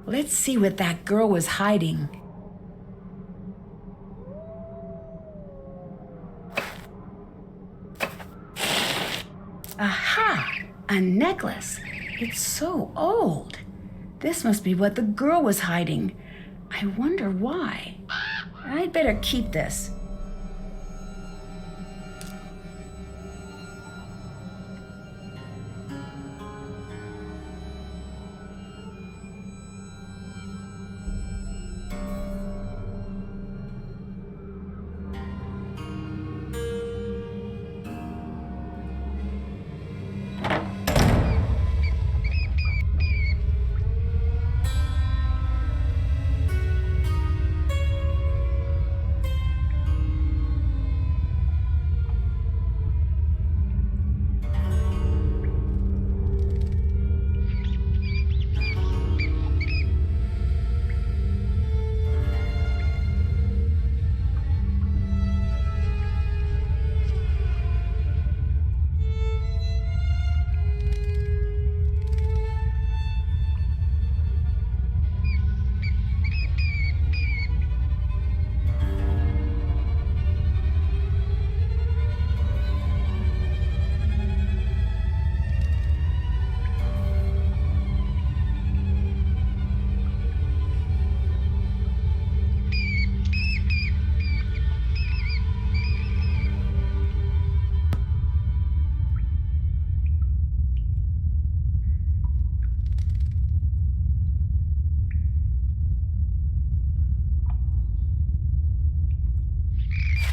Let's see what that girl was hiding. Aha! A necklace. It's so old. This must be what the girl was hiding. I wonder why. I'd better keep this.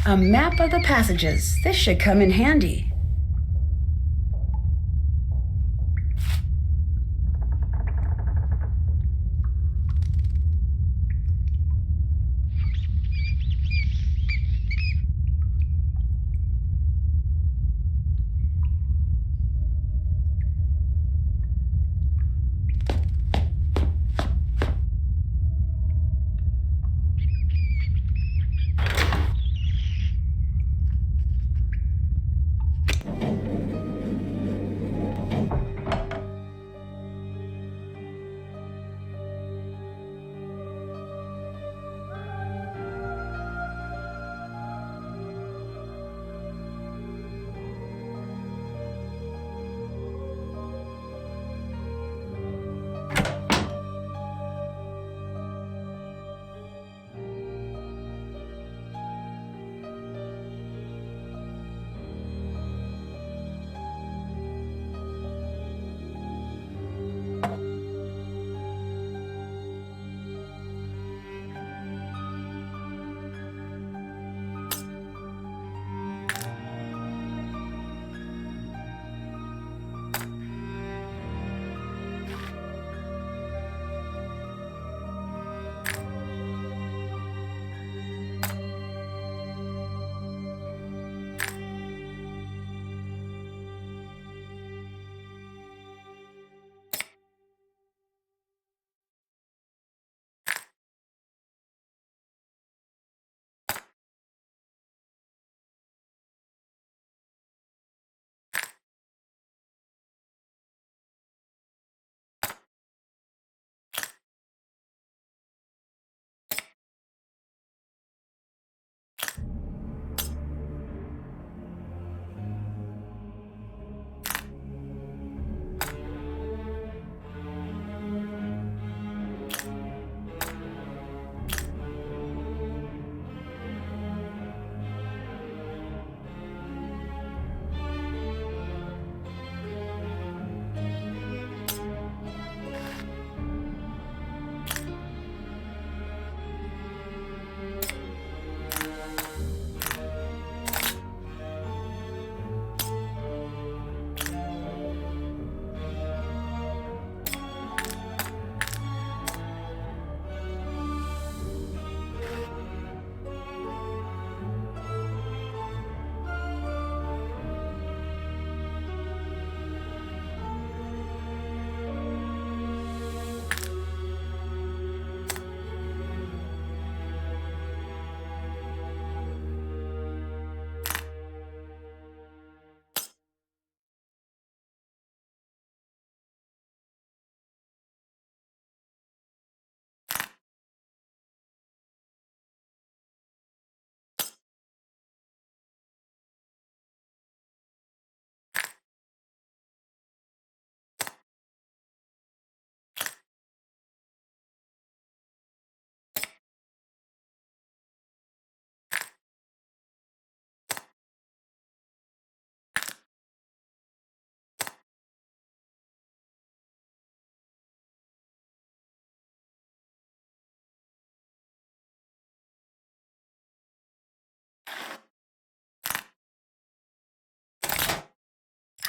A map of the passages. This should come in handy.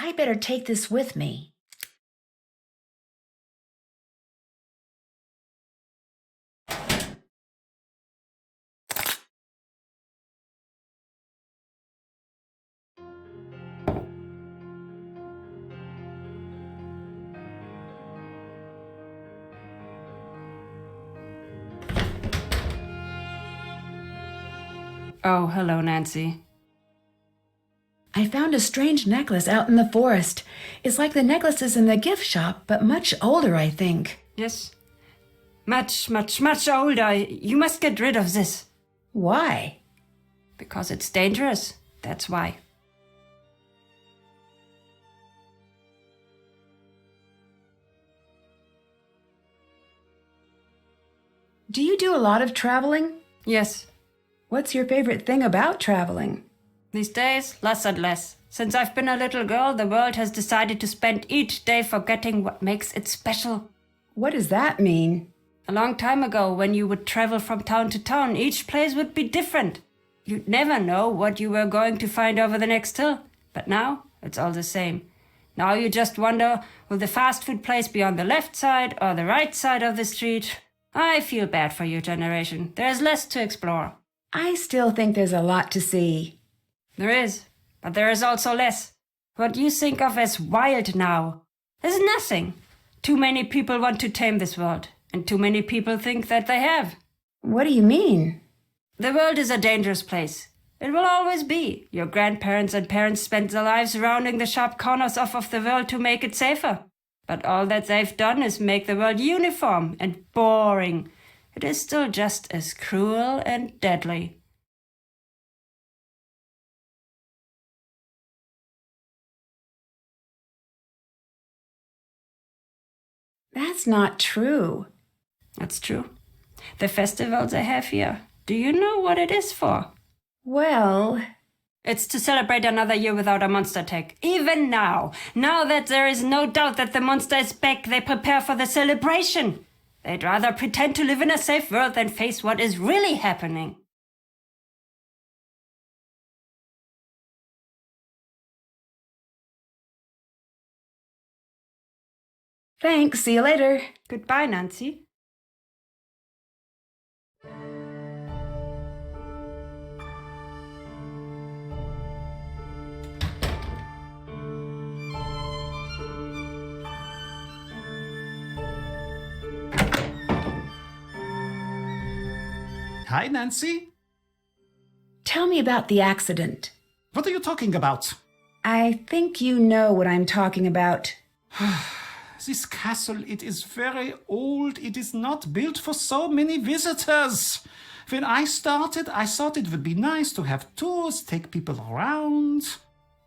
I better take this with me. Oh, hello, Nancy. I found a strange necklace out in the forest. It's like the necklaces in the gift shop, but much older, I think. Yes. Much, much, much older. You must get rid of this. Why? Because it's dangerous. That's why. Do you do a lot of traveling? Yes. What's your favorite thing about traveling? These days, less and less. Since I've been a little girl, the world has decided to spend each day forgetting what makes it special. What does that mean? A long time ago, when you would travel from town to town, each place would be different. You'd never know what you were going to find over the next hill. But now, it's all the same. Now you just wonder, will the fast food place be on the left side or the right side of the street? I feel bad for your generation. There's less to explore. I still think there's a lot to see. There is, but there is also less. What you think of as wild now is nothing. Too many people want to tame this world, and too many people think that they have. What do you mean? The world is a dangerous place. It will always be. Your grandparents and parents spent their lives rounding the sharp corners off of the world to make it safer. But all that they've done is make the world uniform and boring. It is still just as cruel and deadly. That's not true. That's true. The festival they have here, do you know what it is for? Well, it's to celebrate another year without a monster attack. Even now that there is no doubt that the monster is back, they prepare for the celebration. They'd rather pretend to live in a safe world than face what is really happening. thanks. See you later. Goodbye, Nancy. Hi, Nancy. Tell me about the accident. What are you talking about? I think you know what I'm talking about. This castle, it is very old. It is not built for so many visitors. When I started, I thought it would be nice to have tours, take people around.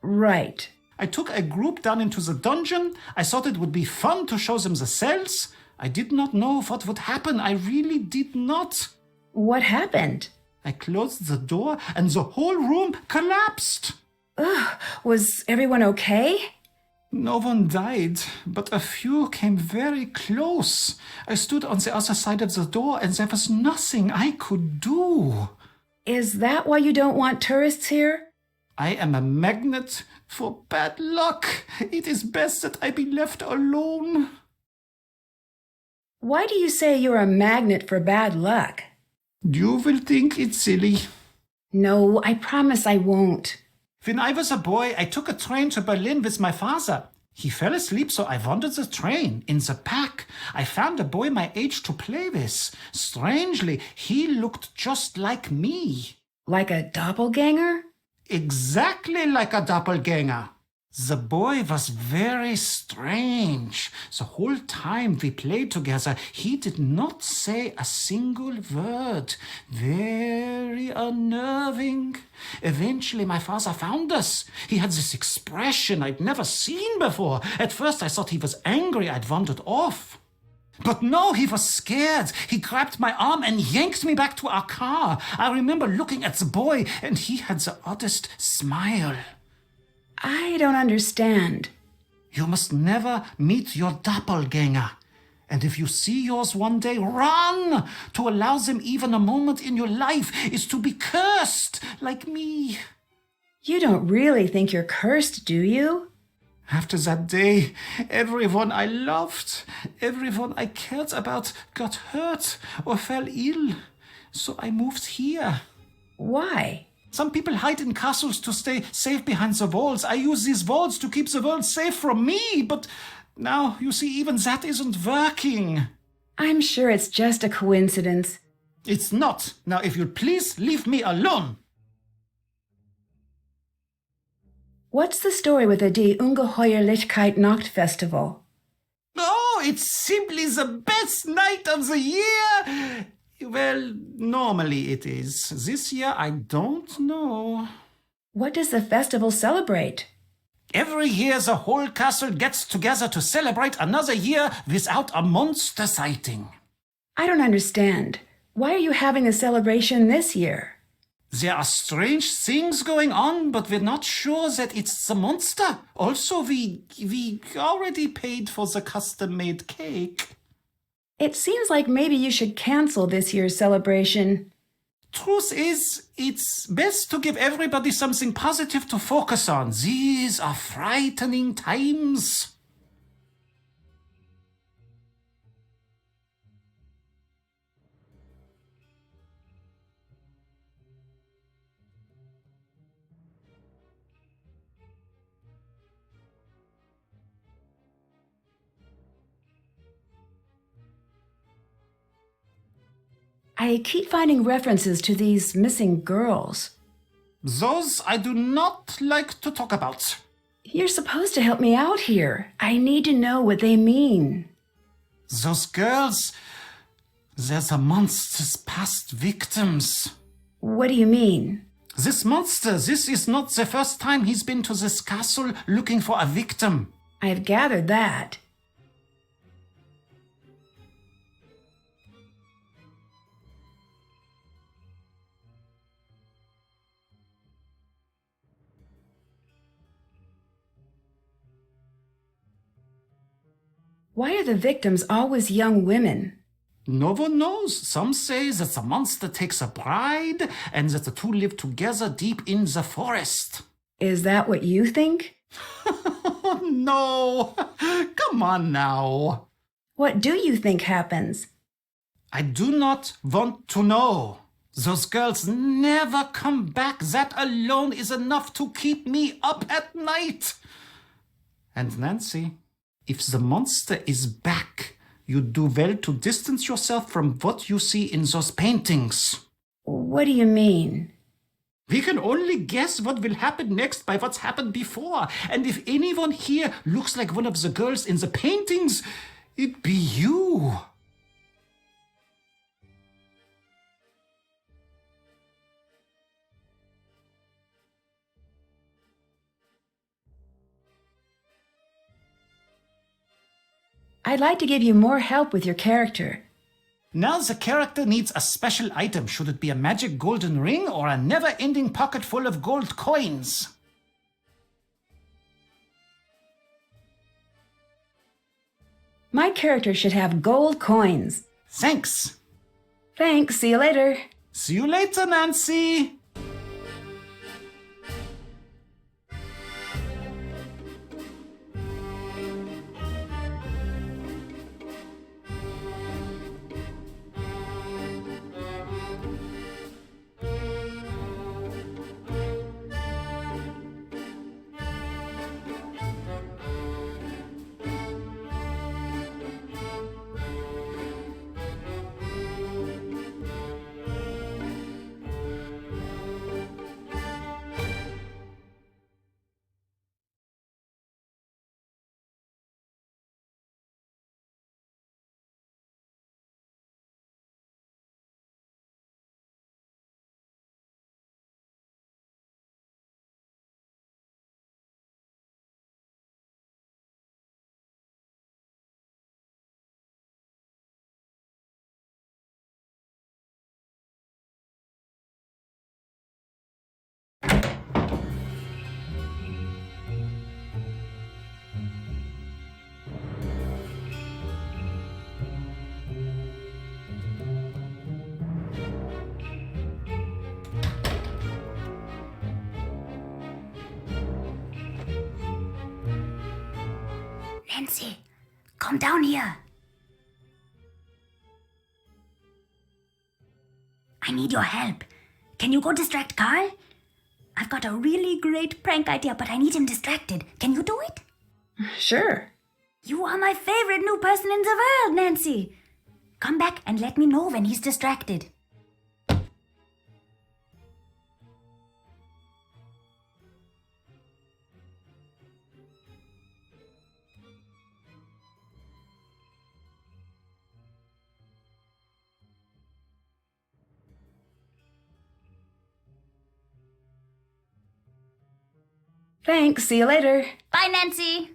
Right. I took a group down into the dungeon. I thought it would be fun to show them the cells. I did not know what would happen. I really did not. What happened? I closed the door and the whole room collapsed. Ugh, was everyone okay? No one died, but a few came very close. I stood on the other side of the door and there was nothing I could do. Is that why you don't want tourists here? I am a magnet for bad luck. It is best that I be left alone. Why do you say you're a magnet for bad luck? You will think it's silly. No, I promise I won't. When I was a boy, I took a train to Berlin with my father. He fell asleep, so I wandered the train. In the back, I found a boy my age to play with. Strangely, he looked just like me. Like a doppelganger? Exactly like a doppelganger. The boy was very strange. The whole time we played together, he did not say a single word. Very unnerving. Eventually, my father found us. He had this expression I'd never seen before. At first, I thought he was angry I'd wandered off. But no, he was scared. He grabbed my arm and yanked me back to our car. I remember looking at the boy, and he had the oddest smile. I don't understand. You must never meet your doppelganger. And if you see yours one day, run! To allow them even a moment in your life is to be cursed, like me. You don't really think you're cursed, do you? After that day, everyone I loved, everyone I cared about got hurt or fell ill. So I moved here. Why? Some people hide in castles to stay safe behind the walls. I use these walls to keep the world safe from me, but now, you see, even that isn't working. I'm sure it's just a coincidence. It's not. Now, if you'll please leave me alone. What's the story with the Die Ungeheuerlichkeit Nacht Festival? Oh, it's simply the best night of the year. Well, normally it is. This year, I don't know. What does the festival celebrate? Every year, the whole castle gets together to celebrate another year without a monster sighting. I don't understand. Why are you having a celebration this year? There are strange things going on, but we're not sure that it's the monster. Also, we already paid for the custom-made cake. It seems like maybe you should cancel this year's celebration. Truth is, it's best to give everybody something positive to focus on. These are frightening times. I keep finding references to these missing girls. Those I do not like to talk about. You're supposed to help me out here. I need to know what they mean. Those girls, they're the monster's past victims. What do you mean? This monster, this is not the first time he's been to this castle looking for a victim. I've gathered that. Why are the victims always young women? No one knows. Some say that the monster takes a bride and that the two live together deep in the forest. Is that what you think? No, come on now. What do you think happens? I do not want to know. Those girls never come back. That alone is enough to keep me up at night. And Nancy, if the monster is back, you do well to distance yourself from what you see in those paintings. What do you mean? We can only guess what will happen next by what's happened before. And if anyone here looks like one of the girls in the paintings, it'd be you. I'd like to give you more help with your character. Now the character needs a special item. Should it be a magic golden ring or a never-ending pocket full of gold coins? My character should have gold coins. Thanks. Thanks, see you later. See you later, Nancy. Nancy, come down here. I need your help. Can you go distract Carl? I've got a really great prank idea, but I need him distracted. Can you do it? Sure. You are my favorite new person in the world, Nancy. Come back and let me know when he's distracted. Thanks, see you later. Bye, Nancy.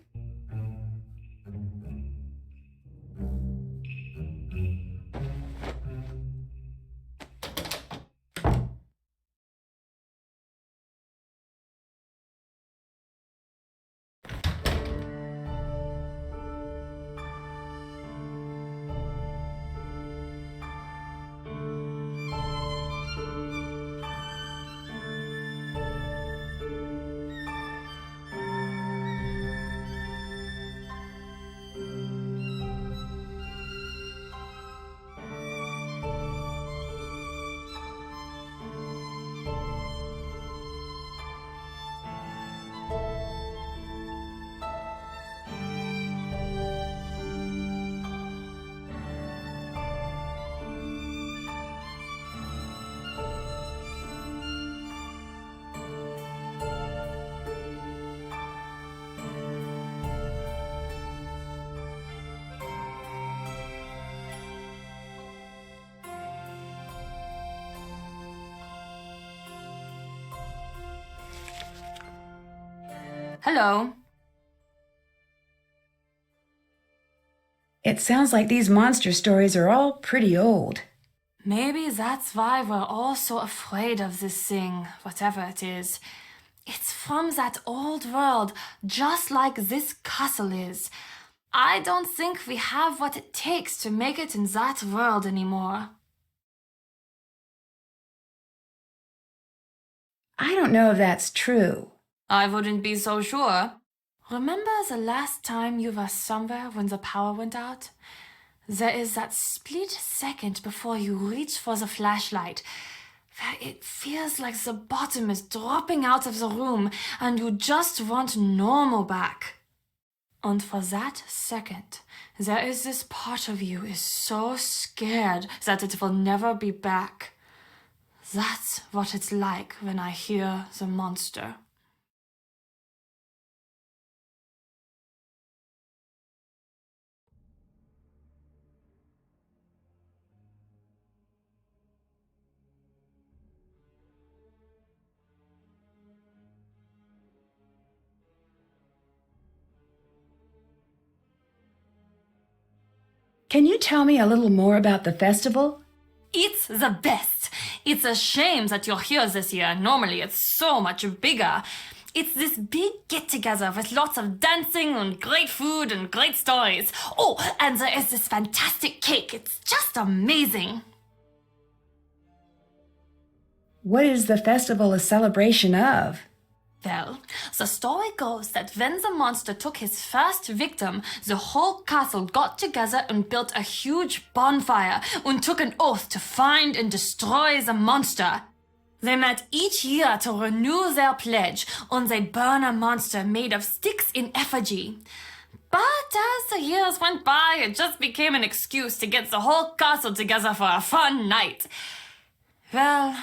Hello. It sounds like these monster stories are all pretty old. Maybe that's why we're all so afraid of this thing, whatever it is. It's from that old world, just like this castle is. I don't think we have what it takes to make it in that world anymore. I don't know if that's true. I wouldn't be so sure. Remember the last time you were somewhere when the power went out? There is that split second before you reach for the flashlight, where it feels like the bottom is dropping out of the room and you just want normal back. And for that second, there is this part of you is so scared that it will never be back. That's what it's like when I hear the monster. Can you tell me a little more about the festival? It's the best. It's a shame that you're here this year. Normally it's so much bigger. It's this big get-together with lots of dancing and great food and great stories. Oh, and there is this fantastic cake. It's just amazing. What is the festival a celebration of? Well, the story goes that when the monster took his first victim, the whole castle got together and built a huge bonfire and took an oath to find and destroy the monster. They met each year to renew their pledge, and they burn a monster made of sticks in effigy. But as the years went by, it just became an excuse to get the whole castle together for a fun night. Well,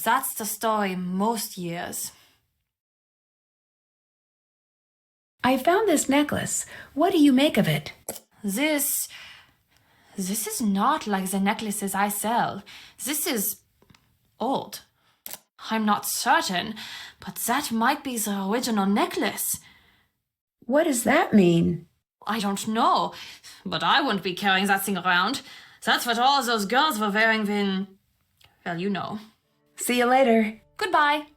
that's the story most years. I found this necklace. What do you make of it? This is not like the necklaces I sell. This is old. I'm not certain, but that might be the original necklace. What does that mean? I don't know, but I wouldn't be carrying that thing around. That's what all those girls were wearing when... well, you know. See you later. Goodbye.